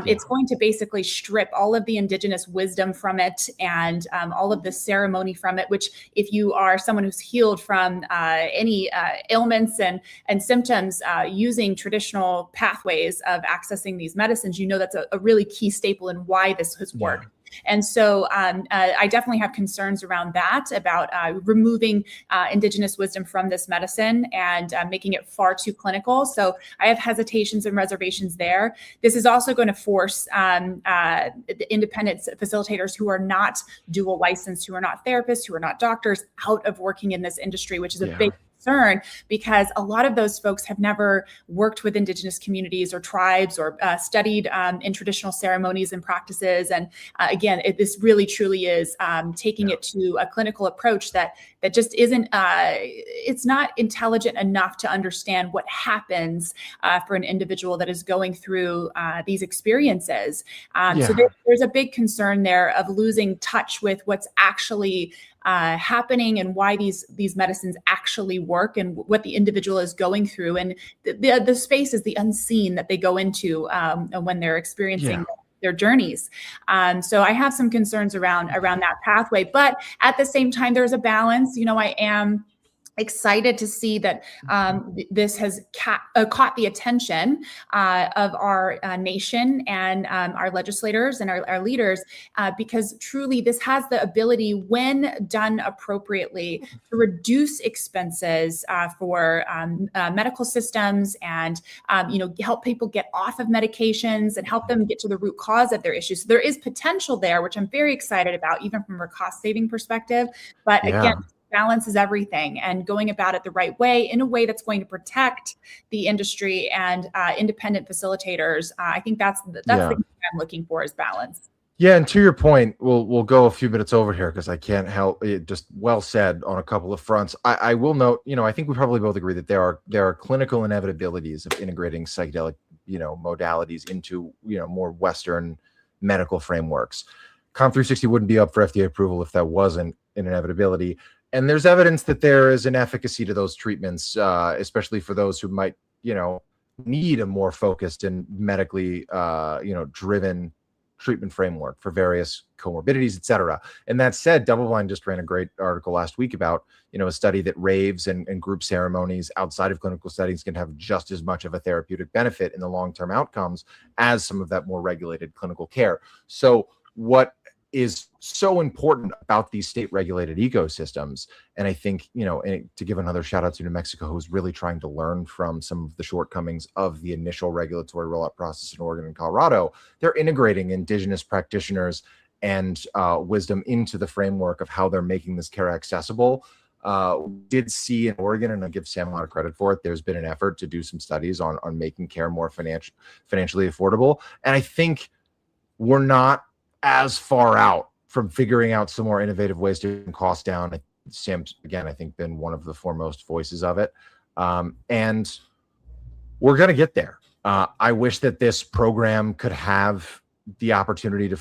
It's going to basically strip all of the indigenous wisdom from it and all of the ceremony from it, which if you are someone who's healed from any ailments and symptoms using traditional pathways of accessing these medicines, that's a really key staple in why this has worked. And so I definitely have concerns around that, about removing indigenous wisdom from this medicine and making it far too clinical. So I have hesitations and reservations there. This is also going to force the independent facilitators who are not dual licensed, who are not therapists, who are not doctors, out of working in this industry, which is a big concern, because a lot of those folks have never worked with indigenous communities or tribes or studied in traditional ceremonies and practices. And again, this really truly is taking it to a clinical approach that just isn't, it's not intelligent enough to understand what happens for an individual that is going through these experiences. So there's a big concern there of losing touch with what's actually happening and why these medicines actually work and what the individual is going through. And the space is the unseen that they go into when they're experiencing their journeys. So I have some concerns around that pathway, but at the same time, there's a balance. I am excited to see that this has caught the attention of our nation and our legislators and our leaders, because truly this has the ability, when done appropriately, to reduce expenses for medical systems and help people get off of medications and help them get to the root cause of their issues. So there is potential there, which I'm very excited about, even from a cost saving perspective. But again, balance is everything, and going about it the right way, in a way that's going to protect the industry and independent facilitators. I think that's the thing I'm looking for, is balance. Yeah, and to your point, we'll go a few minutes over here because I can't help it. Just well said on a couple of fronts. I will note, I think we probably both agree that there are clinical inevitabilities of integrating psychedelic, modalities into more Western medical frameworks. Com360 wouldn't be up for FDA approval if that wasn't an inevitability. And there's evidence that there is an efficacy to those treatments, especially for those who might, need a more focused and medically, driven treatment framework for various comorbidities, et cetera. And that said, Doubleblind just ran a great article last week about, a study that raves and group ceremonies outside of clinical settings can have just as much of a therapeutic benefit in the long-term outcomes as some of that more regulated clinical care. So what is so important about these state-regulated ecosystems, and I think, and to give another shout out to New Mexico, who's really trying to learn from some of the shortcomings of the initial regulatory rollout process in Oregon and Colorado, they're integrating indigenous practitioners and wisdom into the framework of how they're making this care accessible. Did see in Oregon, and I give Sam a lot of credit for it, there's been an effort to do some studies on making care more financially affordable. And I think we're not as far out from figuring out some more innovative ways to bring costs down. Sam's, again, I think, been one of the foremost voices of it. And we're going to get there. I wish that this program could have the opportunity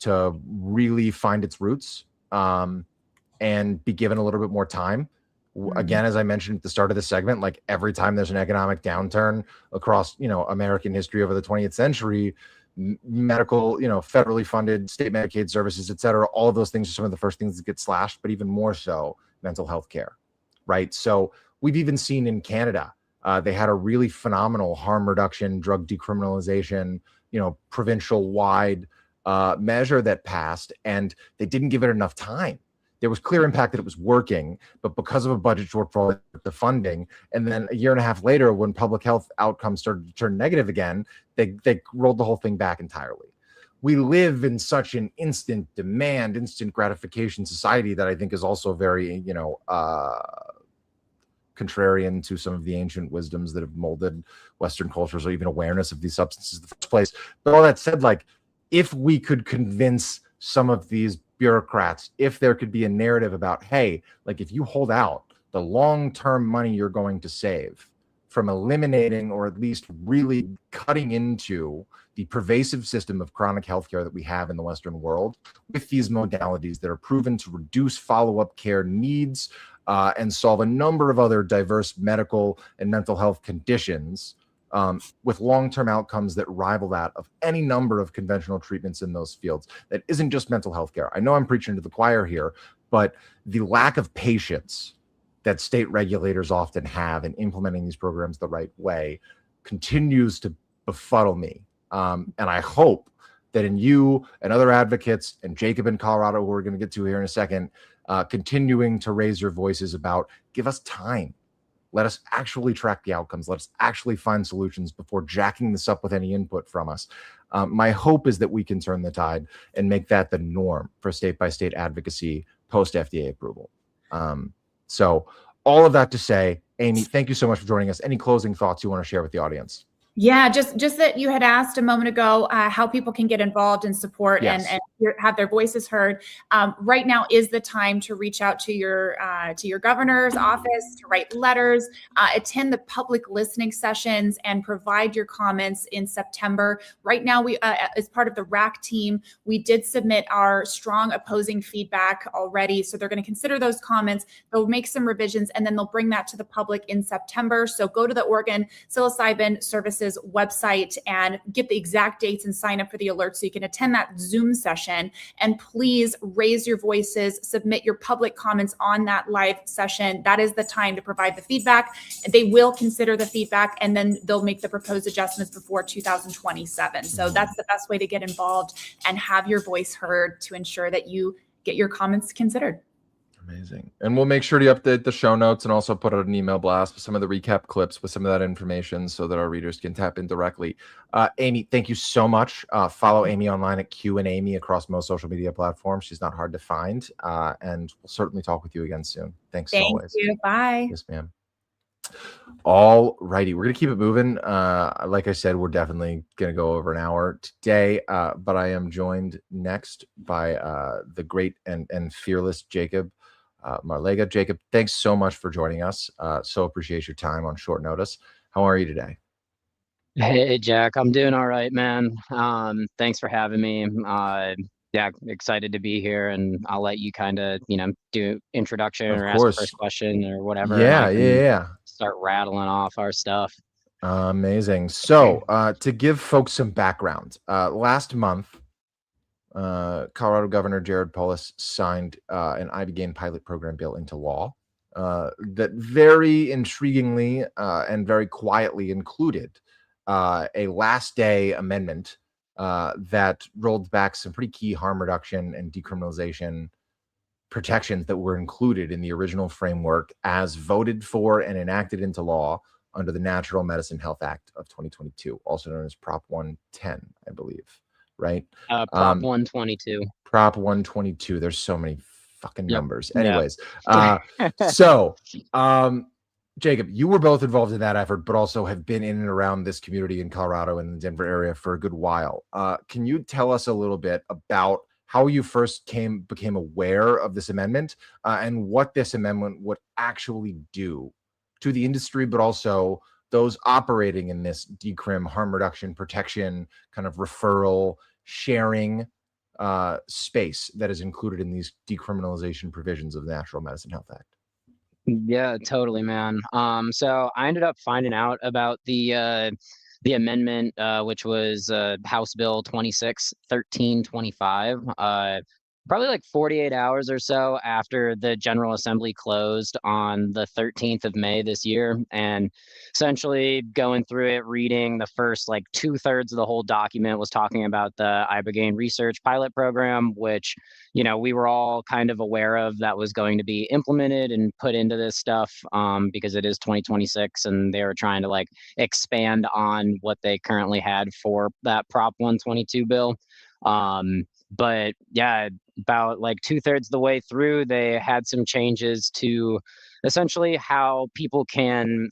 to really find its roots and be given a little bit more time. Again, as I mentioned at the start of the segment, like every time there's an economic downturn across, American history over the 20th century, medical, federally funded state Medicaid services, et cetera, all of those things are some of the first things that get slashed, but even more so mental health care, right? So we've even seen in Canada, they had a really phenomenal harm reduction, drug decriminalization, provincial wide measure that passed, and they didn't give it enough time. There was clear impact that it was working, but because of a budget shortfall, the funding, and then a year and a half later, when public health outcomes started to turn negative again, they rolled the whole thing back entirely. We live in such an instant demand, instant gratification society that I think is also very, contrarian to some of the ancient wisdoms that have molded Western cultures or even awareness of these substances in the first place. But all that said, like, if we could convince some of these bureaucrats, if there could be a narrative about, hey, like if you hold out, the long-term money you're going to save from eliminating or at least really cutting into the pervasive system of chronic healthcare that we have in the Western world with these modalities that are proven to reduce follow-up care needs and solve a number of other diverse medical and mental health conditions, with long-term outcomes that rival that of any number of conventional treatments in those fields. That isn't just mental health care. I know I'm preaching to the choir here, but the lack of patience that state regulators often have in implementing these programs the right way continues to befuddle me. And I hope that in you and other advocates and Jacob in Colorado, who we're going to get to here in a second, continuing to raise your voices about, give us time. Let us actually track the outcomes. Let us actually find solutions before jacking this up with any input from us. My hope is that we can turn the tide and make that the norm for state-by-state advocacy post-FDA approval. So all of that to say, Amy, thank you so much for joining us. Any closing thoughts you want to share with the audience? Yeah, just that you had asked a moment ago how people can get involved and support, yes, and have their voices heard. Right now is the time to reach out to your governor's office, to write letters, attend the public listening sessions, and provide your comments in September. Right now, we, as part of the RAC team, we did submit our strong opposing feedback already. So they're going to consider those comments. They'll make some revisions, and then they'll bring that to the public in September. So go to the Oregon Psilocybin Services website and get the exact dates and sign up for the alert so you can attend that Zoom session. And please raise your voices, submit your public comments on that live session. That is the time to provide the feedback. They will consider the feedback, and then they'll make the proposed adjustments before 2027. So that's the best way to get involved and have your voice heard to ensure that you get your comments considered. Amazing. And we'll make sure to update the show notes and also put out an email blast with some of the recap clips with some of that information so that our readers can tap in directly. Amy, thank you so much. Follow Amy online at Q and Amy across most social media platforms. She's not hard to find. And we'll certainly talk with you again soon. Thanks as always. Thank you. Bye. Yes, ma'am. All righty, we're gonna keep it moving. Like I said, we're definitely gonna go over an hour today, but I am joined next by the great and fearless Jacob Marlega. Jacob, thanks so much for joining us. So appreciate your time on short notice. How are you today? Hey Jack, I'm doing all right, man. Thanks for having me. Yeah, excited to be here, and I'll let you kind of, do introduction Of or ask the first course. question or whatever, and I Yeah, yeah, can yeah. start rattling off our stuff. Amazing. So, to give folks some background, last month, Colorado Governor Jared Polis signed an ibogaine pilot program bill into law that very intriguingly and very quietly included a last day amendment that rolled back some pretty key harm reduction and decriminalization protections that were included in the original framework as voted for and enacted into law under the Natural Medicine Health Act of 2022, also known as Prop 110, I believe, right? Prop 122. Prop 122. There's so many fucking Yep. numbers. Yeah. Anyways, so Jacob, you were both involved in that effort, but also have been in and around this community in Colorado and the Denver area for a good while. Can you tell us a little bit about how you first became aware of this amendment and what this amendment would actually do to the industry, but also those operating in this decrim, harm reduction, protection, kind of referral, sharing space that is included in these decriminalization provisions of the Natural Medicine Health Act? Yeah, totally, man. So I ended up finding out about the amendment, which was House Bill 261325, probably like 48 hours or so after the General Assembly closed on the 13th of May this year, and essentially going through it, reading the first like 2/3 of the whole document was talking about the ibogaine research pilot program, which we were all kind of aware of that was going to be implemented and put into this stuff, because it is 2026 and they were trying to like expand on what they currently had for that Prop 122 bill. But yeah, about like 2/3 of the way through, they had some changes to essentially how people can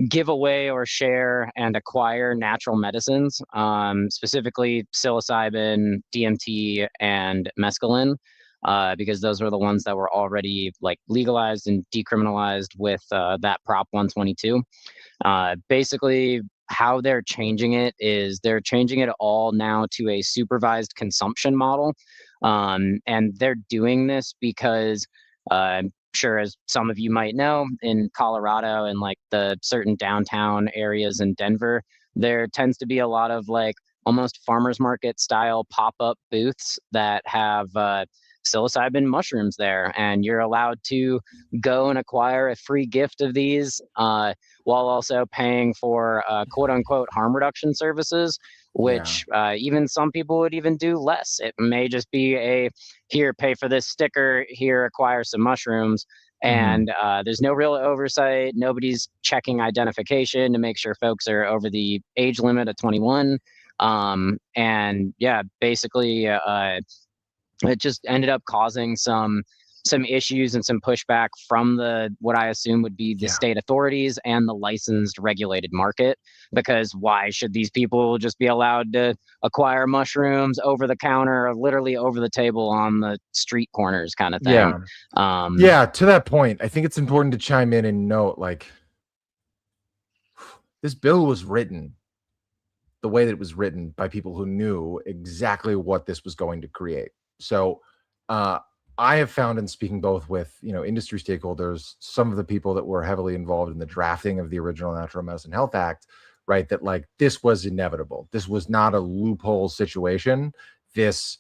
give away or share and acquire natural medicines, specifically psilocybin, DMT, and mescaline, because those were the ones that were already like legalized and decriminalized with that Prop 122. Basically, how they're changing it is they're changing it all now to a supervised consumption model. And they're doing this because I'm sure, as some of you might know, in Colorado and like the certain downtown areas in Denver, there tends to be a lot of like almost farmers market style pop-up booths that have psilocybin mushrooms there, and you're allowed to go and acquire a free gift of these, while also paying for quote unquote harm reduction services, Yeah. which even some people would even do less. It may just be a here, pay for this sticker, here, acquire some mushrooms. Mhm. And there's no real oversight. Nobody's checking identification to make sure folks are over the age limit of 21. And yeah, basically, it just ended up causing some issues and some pushback from the what I assume would be the Yeah. state authorities and the licensed regulated market, because why should these people just be allowed to acquire mushrooms over the counter or literally over the table on the street corners kind of thing? Yeah. um Yeah. To that point, I think it's important to chime in and note like this bill was written the way that it was written by people who knew exactly what this was going to create. So, I have found in speaking both with industry stakeholders, some of the people that were heavily involved in the drafting of the original Natural Medicine Health Act, right? That like this was inevitable. This was not a loophole situation. This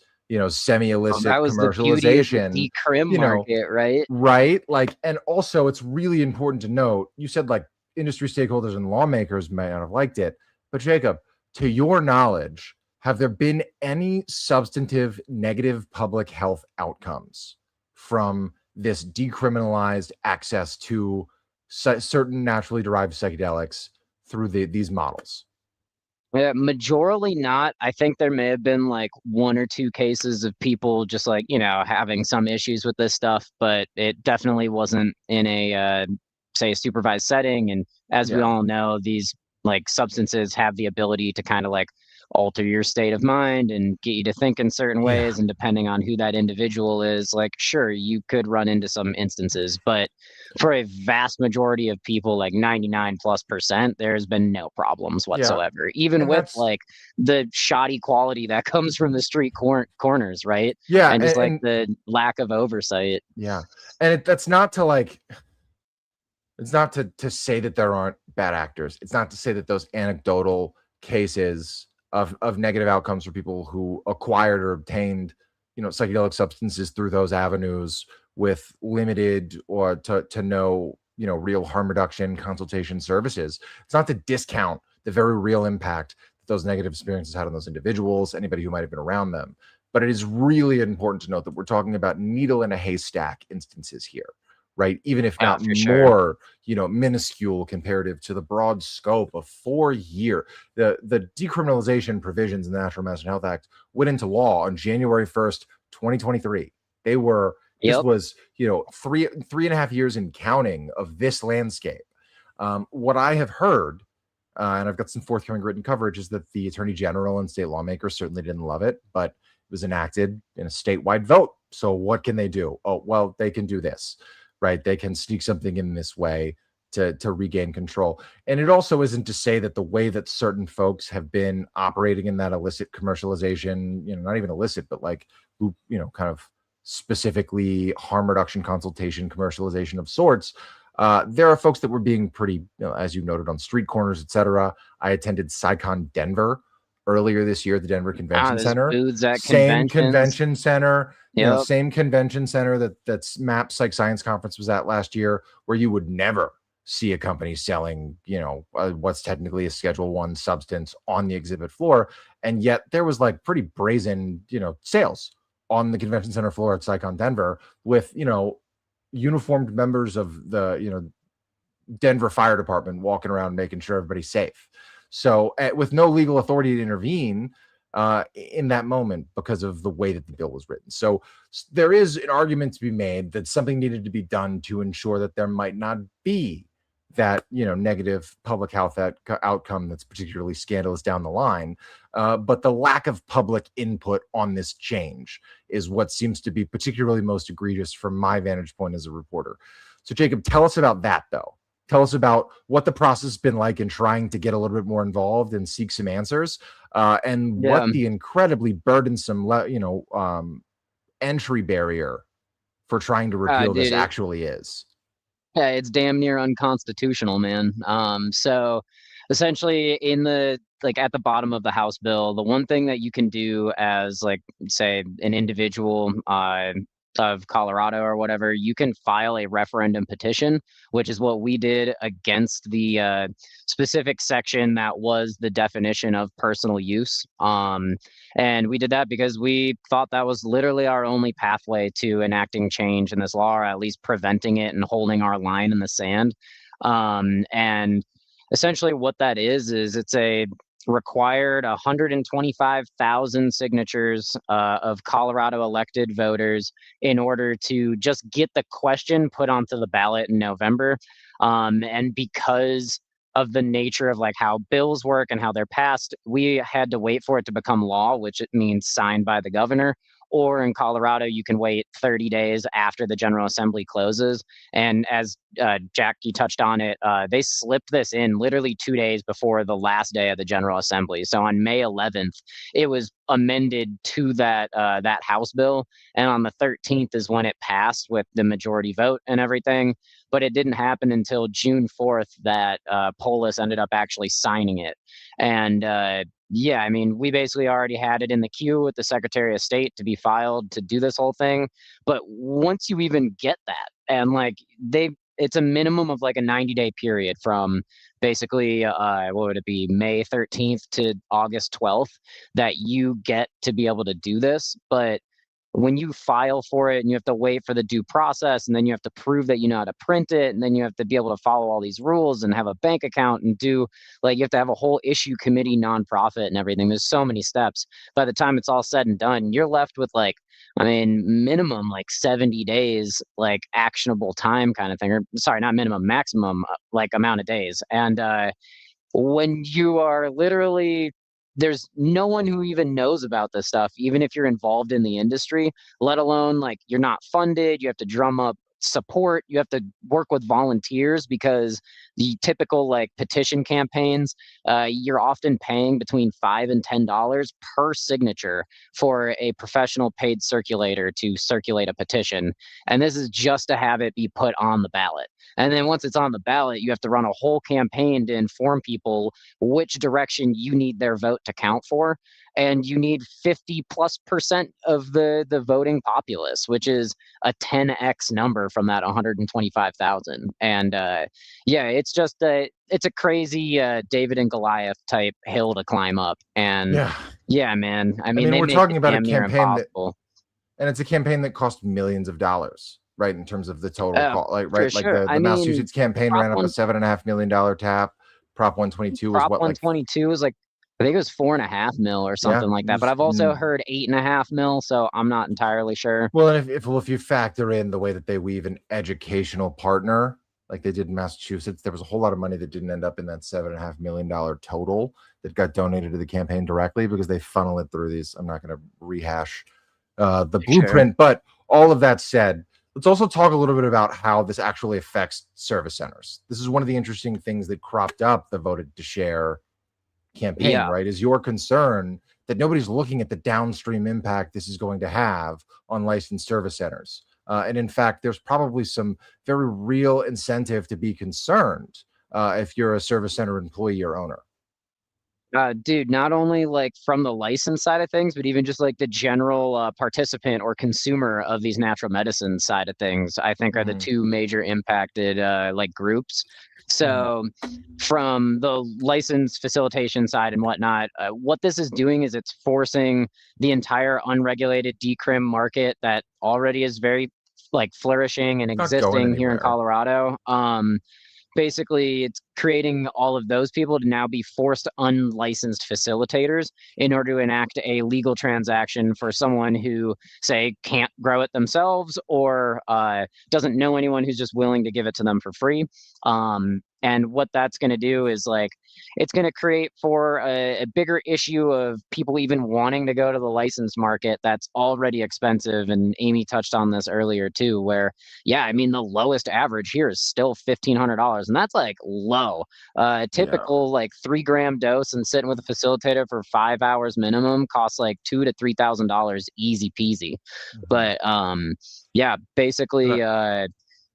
semi-illicit that was the beauty of the commercialization, decrim you know, market, right? right? Like, and also it's really important to note. You said like industry stakeholders and lawmakers might not have liked it, but Jacob, to your knowledge, have there been any substantive negative public health outcomes from this decriminalized access to certain naturally derived psychedelics through these models? Yeah, majorly not. I think there may have been like one or two cases of people just like, having some issues with this stuff, but it definitely wasn't in a say a supervised setting. And as we Yeah. all know, these like substances have the ability to kind of like alter your state of mind and get you to think in certain Yeah. ways. And depending on who that individual is, like, sure, you could run into some instances, but for a vast majority of people, like 99+%, there's been no problems Yeah. whatsoever, even And with that's like the shoddy quality that comes from the street corners, right? yeah, And just like and the lack of oversight. yeah. And that's not to like it's not to say that there aren't bad actors. It's not to say that those anecdotal cases of negative outcomes for people who acquired or obtained, psychedelic substances through those avenues with limited or to no, real harm reduction consultation services. It's not to discount the very real impact that those negative experiences had on those individuals, anybody who might have been around them. But it is really important to note that we're talking about needle in a haystack instances here, right? Even if not For sure. more, minuscule comparative to the broad scope of 4 year. The decriminalization provisions in the National Medicine Health Act went into law on January 1st, 2023. This Yep. was, three and a half years in counting of this landscape. What I have heard, and I've got some forthcoming written coverage, is that the Attorney General and state lawmakers certainly didn't love it, but it was enacted in a statewide vote. So what can they do? Oh, well, they can do this, right? They can sneak something in this way to regain control. And it also isn't to say that the way that certain folks have been operating in that illicit commercialization, not even illicit, but like who, kind of specifically harm reduction consultation commercialization of sorts. There are folks that were being pretty, as you noted, on street corners, etc. I attended PsyCon Denver earlier this year at the Denver Convention There's Center. booths at Same conventions. convention center, Yep. same convention center that's MAP Psych Science Conference was at last year, where you would never see a company selling, what's technically a Schedule 1 substance on the exhibit floor. And yet there was like pretty brazen, sales on the convention center floor at PsyCon Denver with, uniformed members of the, Denver Fire Department walking around making sure everybody's safe. So with no legal authority to intervene in that moment because of the way that the bill was written. So there is an argument to be made that something needed to be done to ensure that there might not be that, negative public health outcome that's particularly scandalous down the line. But the lack of public input on this change is what seems to be particularly most egregious from my vantage point as a reporter. So Jacob, tell us about that though. Tell us about what the process has been like in trying to get a little bit more involved and seek some answers, and what the incredibly burdensome, entry barrier for trying to repeal this Dude, actually is. yeah, it's damn near unconstitutional, man. So essentially in the like at the bottom of the House bill, the one thing that you can do as like say an individual of Colorado or whatever, you can file a referendum petition, which is what we did against the specific section that was the definition of personal use. And we did that because we thought that was literally our only pathway to enacting change in this law, or at least preventing it and holding our line in the sand. And essentially what that is it's a required 125,000 signatures of Colorado elected voters in order to just get the question put onto the ballot in November. And because of the nature of like how bills work and how they're passed, we had to wait for it to become law, which it means signed by the governor. Or in Colorado, you can wait 30 days after the General Assembly closes. And as Jack, you touched on it, they slipped this in literally 2 days before the last day of the General Assembly. So on May 11th, it was amended to that House bill. And on the 13th is when it passed with the majority vote and everything. But it didn't happen until June 4th that Polis ended up actually signing it. And yeah, I mean, we basically already had it in the queue with the Secretary of State to be filed to do this whole thing. But once you even get that, and like it's a minimum of like a 90-day period from basically, what would it be, May 13th to August 12th that you get to be able to do this. But when you file for it and you have to wait for the due process, and then you have to prove that you know how to print it, and then you have to be able to follow all these rules and have a bank account and do like you have to have a whole issue committee nonprofit and everything. There's so many steps. By the time it's all said and done, you're left with like I mean, minimum like 70 days, like actionable time kind of thing, or sorry, not minimum, maximum like amount of days. And when you are literally, there's no one who even knows about this stuff, even if you're involved in the industry, let alone like you're not funded, you have to drum up support, you have to work with volunteers because the typical like petition campaigns, you're often paying between $5 and $10 per signature for a professional paid circulator to circulate a petition. And this is just to have it be put on the ballot. And then once it's on the ballot, you have to run a whole campaign to inform people which direction you need their vote to count for. And you need 50+% of the voting populace, which is a 10x number from that 125,000. And yeah, it's a crazy David and Goliath type hill to climb up. And Yeah. yeah, man. I mean, they we're make talking it about a damn near campaign impossible. and it's a campaign that cost millions of dollars, right? In terms of the total Oh, cost, like, for right? Like sure. the I mean, Massachusetts campaign Prop ran up a one $7.5 million tap. Prop 122 was Prop what, like, 122 was like, I think it was 4.5 mil or yeah, something like it that. But was, I've also heard 8.5 mil, so I'm not entirely sure. well, and if you factor in the way that they weave an educational partner, like they did in Massachusetts, there was a whole lot of money that didn't end up in that $7.5 million total that got donated to the campaign directly because they funnel it through these. I'm not going to rehash the blueprint, but all of that said, let's also talk a little bit about how this actually affects service centers. This is one of the interesting things that cropped up the Voted to Share campaign, Yeah. right? Is your concern that nobody's looking at the downstream impact this is going to have on licensed service centers. And in fact, there's probably some very real incentive to be concerned if you're a service center employee or owner. Dude, not only like from the license side of things, but even just like the general participant or consumer of these natural medicine side of things, I think are the two major impacted like groups. So from the license facilitation side and whatnot, what this is doing is it's forcing the entire unregulated decrim market that already is very like flourishing and Not going existing here in anywhere. Colorado. Basically it's creating all of those people to now be forced unlicensed facilitators in order to enact a legal transaction for someone who say can't grow it themselves or doesn't know anyone who's just willing to give it to them for free. And what that's going to do is like it's going to create for a bigger issue of people even wanting to go to the licensed market that's already expensive. And Amy touched on this earlier too, where yeah, I mean the lowest average here is still $1,500, and that's like low. A typical like 3-gram dose and sitting with a facilitator for 5 hours minimum costs like $2,000 to $3,000 easy peasy. But yeah, basically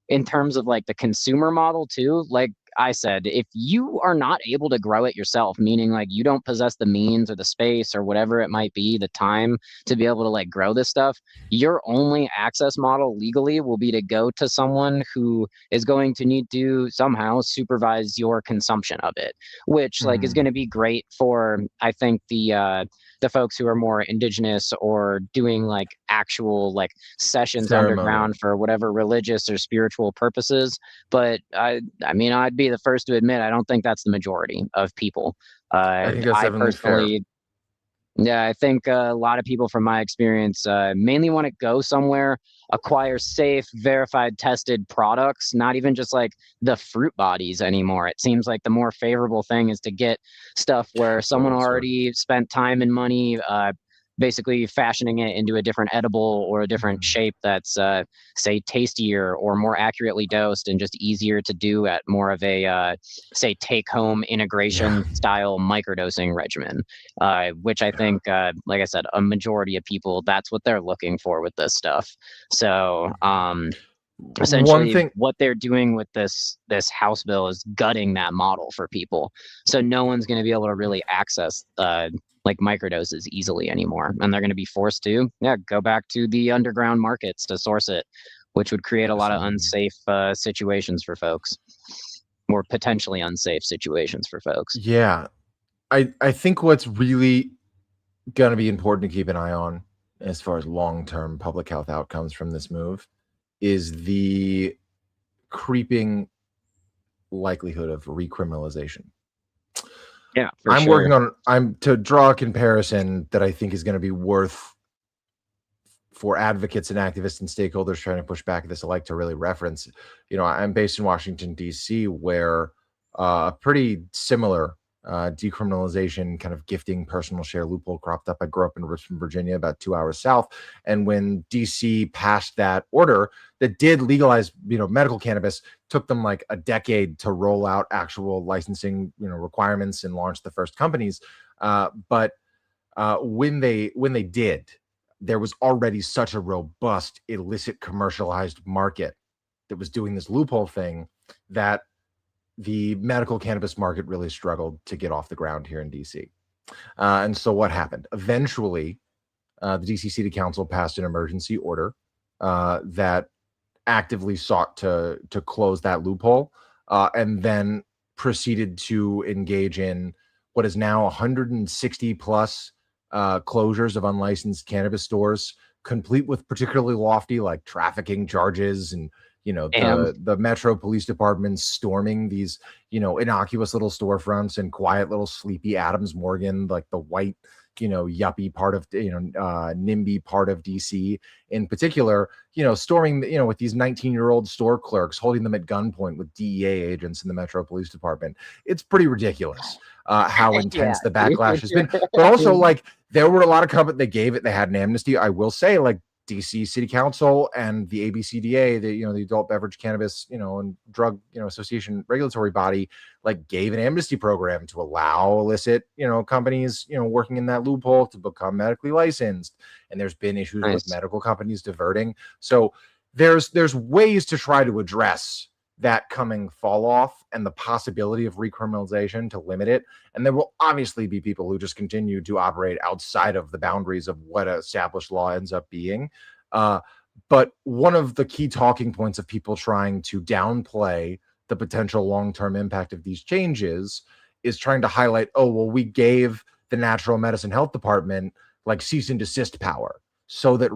in terms of like the consumer model too, like I said, if you are not able to grow it yourself, meaning like you don't possess the means or the space or whatever it might be, the time to be able to like grow this stuff, your only access model legally will be to go to someone who is going to need to somehow supervise your consumption of it, which like is going to be great for, I think, the folks who are more indigenous or doing like actual like sessions underground for whatever religious or spiritual purposes. But I mean, I'd be the first to admit, I don't think that's the majority of people. I think that's definitely personally, fair. Yeah, I think a lot of people from my experience mainly want to go somewhere, acquire safe, verified, tested products, not even just like the fruit bodies anymore. It seems like the more favorable thing is to get stuff where someone already spent time and money basically fashioning it into a different edible or a different shape that's say tastier or more accurately dosed and just easier to do at more of a say take-home integration style microdosing regimen, which I think like I said, a majority of people, that's what they're looking for with this stuff. So essentially what they're doing with this house bill is gutting that model for people, so no one's going to be able to really access like microdoses easily anymore, and they're going to be forced to go back to the underground markets to source it, which would create a lot of unsafe situations for folks, or potentially unsafe situations for folks. I think what's really going to be important to keep an eye on as far as long-term public health outcomes from this move is the creeping likelihood of recriminalization. Yeah, I'm to draw a comparison that I think is going to be worth for advocates and activists and stakeholders trying to push back at this, I like to really reference, I'm based in Washington, D.C., where a pretty similar decriminalization kind of gifting personal share loophole cropped up. I grew up in Richmond, Virginia, about 2 hours south. And when D.C. passed that order that did legalize, medical cannabis, took them like a decade to roll out actual licensing, requirements and launch the first companies. But when they did, there was already such a robust illicit commercialized market that was doing this loophole thing that the medical cannabis market really struggled to get off the ground here in DC. And so what happened? Eventually, the DC City Council passed an emergency order that actively sought to close that loophole, and then proceeded to engage in what is now 160 plus closures of unlicensed cannabis stores, complete with particularly lofty like trafficking charges, and the Metro Police Department storming these innocuous little storefronts and quiet little sleepy Adams Morgan, like the white yuppie part of NIMBY part of DC in particular, storming with these 19-year-old store clerks, holding them at gunpoint with DEA agents in the Metro Police Department. It's pretty ridiculous how intense the backlash has been. But also, like, there were a lot of companies that gave it. They had an amnesty. I will say, like, DC City Council and the ABCDA, the Adult Beverage Cannabis, and Drug, Association regulatory body, like, gave an amnesty program to allow illicit, companies, working in that loophole to become medically licensed. And there's been issues with medical companies diverting. So there's ways to try to address that coming fall off and the possibility of recriminalization to limit it. And there will obviously be people who just continue to operate outside of the boundaries of what established law ends up being. But one of the key talking points of people trying to downplay the potential long-term impact of these changes is trying to highlight, oh, well, we gave the Natural Medicine Health Department like cease and desist power, so that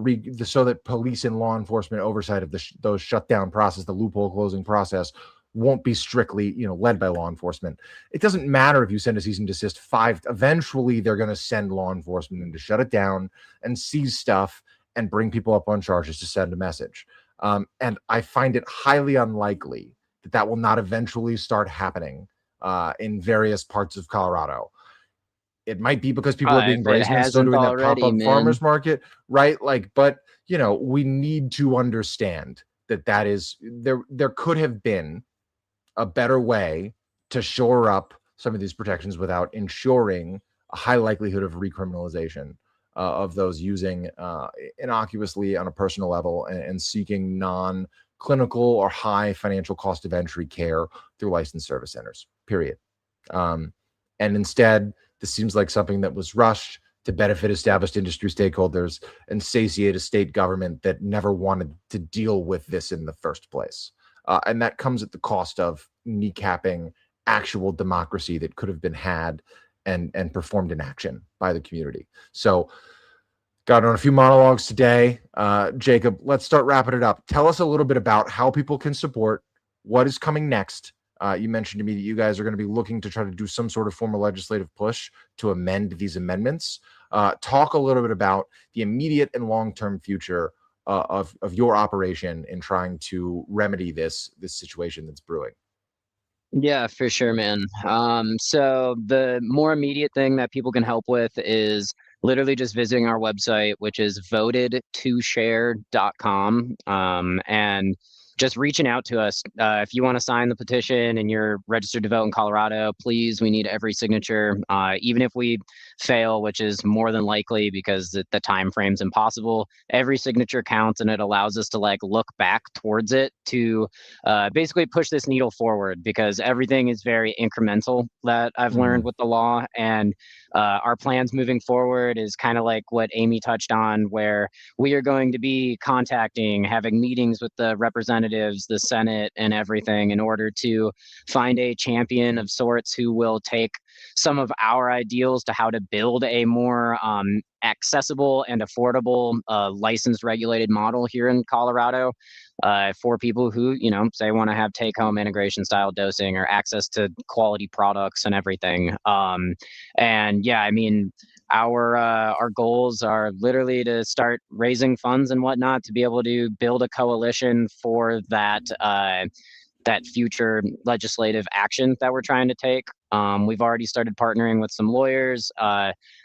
police and law enforcement oversight of those shutdown process, the loophole closing process, won't be strictly, led by law enforcement. It doesn't matter if you send a cease and desist. Eventually they're going to send law enforcement in to shut it down and seize stuff and bring people up on charges to send a message. And I find it highly unlikely that will not eventually start happening in various parts of Colorado. It might be because people are being brazen and still doing that pop-up farmers market, right? Like, but we need to understand that is there could have been a better way to shore up some of these protections without ensuring a high likelihood of recriminalization of those using innocuously on a personal level and seeking non-clinical or high financial cost of entry care through licensed service centers, period. And instead, this seems like something that was rushed to benefit established industry stakeholders and satiate a state government that never wanted to deal with this in the first place. And that comes at the cost of kneecapping actual democracy that could have been had and performed in action by the community. So, got on a few monologues today. Jacob, let's start wrapping it up. Tell us a little bit about how people can support, what is coming next. You mentioned to me that you guys are going to be looking to try to do some sort of formal legislative push to amend these amendments. Talk a little bit about the immediate and long-term future of your operation in trying to remedy this situation that's brewing. Yeah, for sure, man. So the more immediate thing that people can help with is literally just visiting our website, which is votedtoshare.com, and just reaching out to us. If you want to sign the petition and you're registered to vote in Colorado, please, we need every signature. Even if we fail, which is more than likely because the time frame's impossible, every signature counts, and it allows us to like look back towards it to basically push this needle forward, because everything is very incremental that I've learned with the law. And our plans moving forward is kind of like what Amy touched on, where we are going to be having meetings with the representatives, the Senate, and everything in order to find a champion of sorts who will take some of our ideals to how to build a more accessible and affordable licensed regulated model here in Colorado for people who, you know, say want to have take-home integration style dosing or access to quality products and everything. And yeah, I mean, our goals are literally to start raising funds and whatnot to be able to build a coalition for that that future legislative action that we're trying to take. We've already started partnering with some lawyers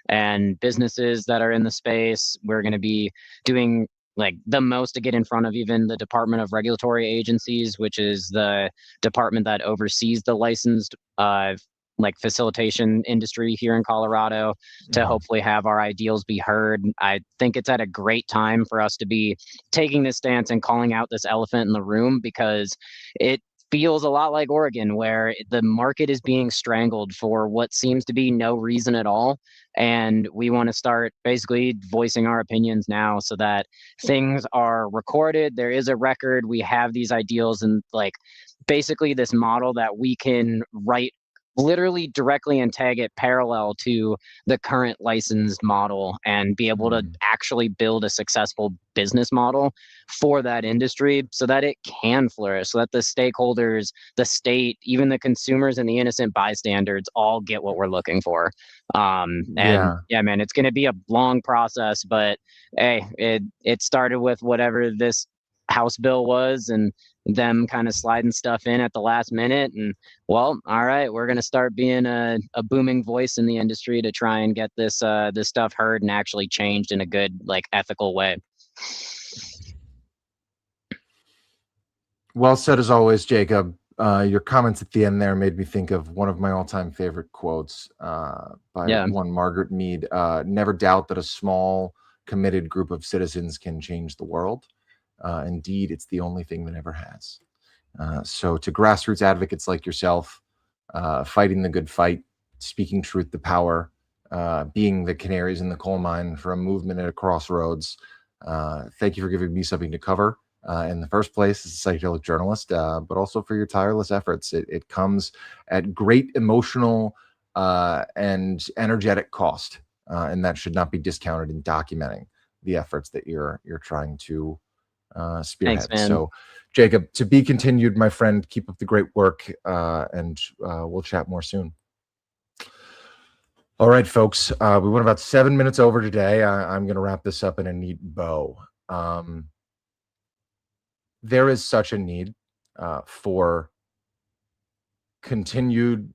and businesses that are in the space. We're going to be doing like the most to get in front of even the Department of Regulatory Agencies, which is the department that oversees the licensed like facilitation industry here in Colorado, to hopefully have our ideals be heard. I think it's at a great time for us to be taking this stance and calling out this elephant in the room, because it feels a lot like Oregon, where the market is being strangled for what seems to be no reason at all. And we want to start basically voicing our opinions now so that things are recorded. There is a record. We have these ideals and like basically this model that we can write literally directly and tag it parallel to the current licensed model and be able to actually build a successful business model for that industry so that it can flourish, so that the stakeholders, the state, even the consumers and the innocent bystanders all get what we're looking for. And yeah, man, it's going to be a long process, but hey, it started with whatever this House bill was and them kind of sliding stuff in at the last minute. And well, all right, we're going to start being a booming voice in the industry to try and get this this stuff heard and actually changed in a good, like, ethical way. Well said as always, Jacob. Your comments at the end there made me think of one of my all-time favorite quotes by one Margaret Mead. Never doubt that a small, committed group of citizens can change the world. Indeed, it's the only thing that ever has. So to grassroots advocates like yourself, fighting the good fight, speaking truth to power, being the canaries in the coal mine for a movement at a crossroads, thank you for giving me something to cover in the first place as a psychedelic journalist, but also for your tireless efforts. It comes at great emotional and energetic cost, and that should not be discounted in documenting the efforts that you're trying to spearhead. Thanks, man. So, Jacob, to be continued, my friend. Keep up the great work, and we'll chat more soon. All right, folks. We went about 7 minutes over today. I'm going to wrap this up in a neat bow. There is such a need for continued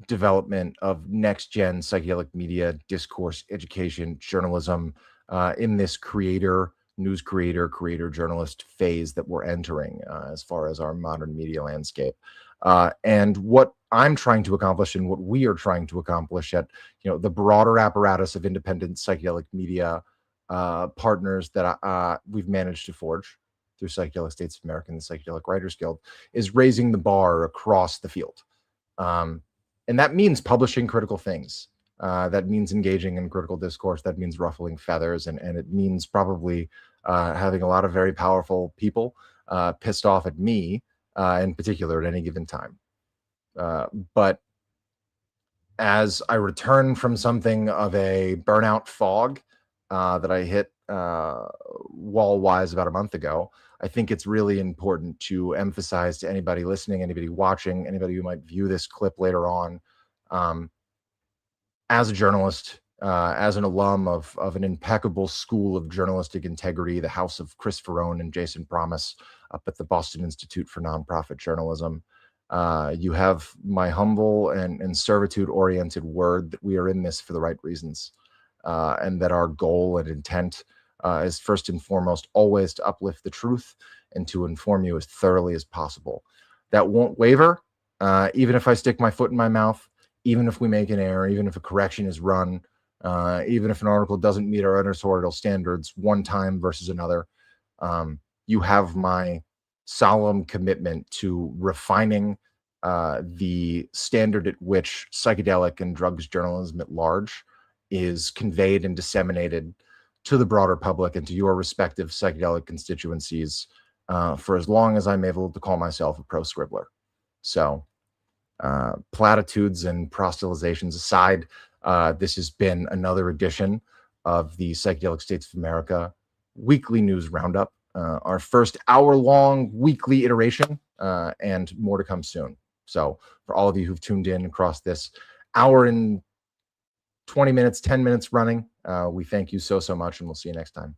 development of next-gen psychedelic media, discourse, education, journalism in this news creator journalist phase that we're entering as far as our modern media landscape. And what I'm trying to accomplish and what we are trying to accomplish at the broader apparatus of independent psychedelic media partners that we've managed to forge through Psychedelic States of America and the Psychedelic Writers Guild is raising the bar across the field. And that means publishing critical things. That means engaging in critical discourse. That means ruffling feathers. And it means probably having a lot of very powerful people pissed off at me in particular at any given time. But as I return from something of a burnout fog that I hit wall-wise about a month ago, I think it's really important to emphasize to anybody listening, anybody watching, anybody who might view this clip later on, as a journalist, as an alum of an impeccable school of journalistic integrity, the house of Chris Ferrone and Jason Promise up at the Boston Institute for Nonprofit Journalism, you have my humble and servitude-oriented word that we are in this for the right reasons, and that our goal and intent is first and foremost always to uplift the truth and to inform you as thoroughly as possible. That won't waver, even if I stick my foot in my mouth, even if we make an error, even if a correction is run, even if an article doesn't meet our editorial standards one time versus another. You have my solemn commitment to refining the standard at which psychedelic and drugs journalism at large is conveyed and disseminated to the broader public and to your respective psychedelic constituencies for as long as I'm able to call myself a pro scribbler. So Platitudes and proselytizations aside, this has been another edition of the Psychedelic States of America Weekly News Roundup, our first hour-long weekly iteration, and more to come soon. So for all of you who've tuned in across this hour and 20 minutes, 10 minutes running, we thank you so much, and we'll see you next time.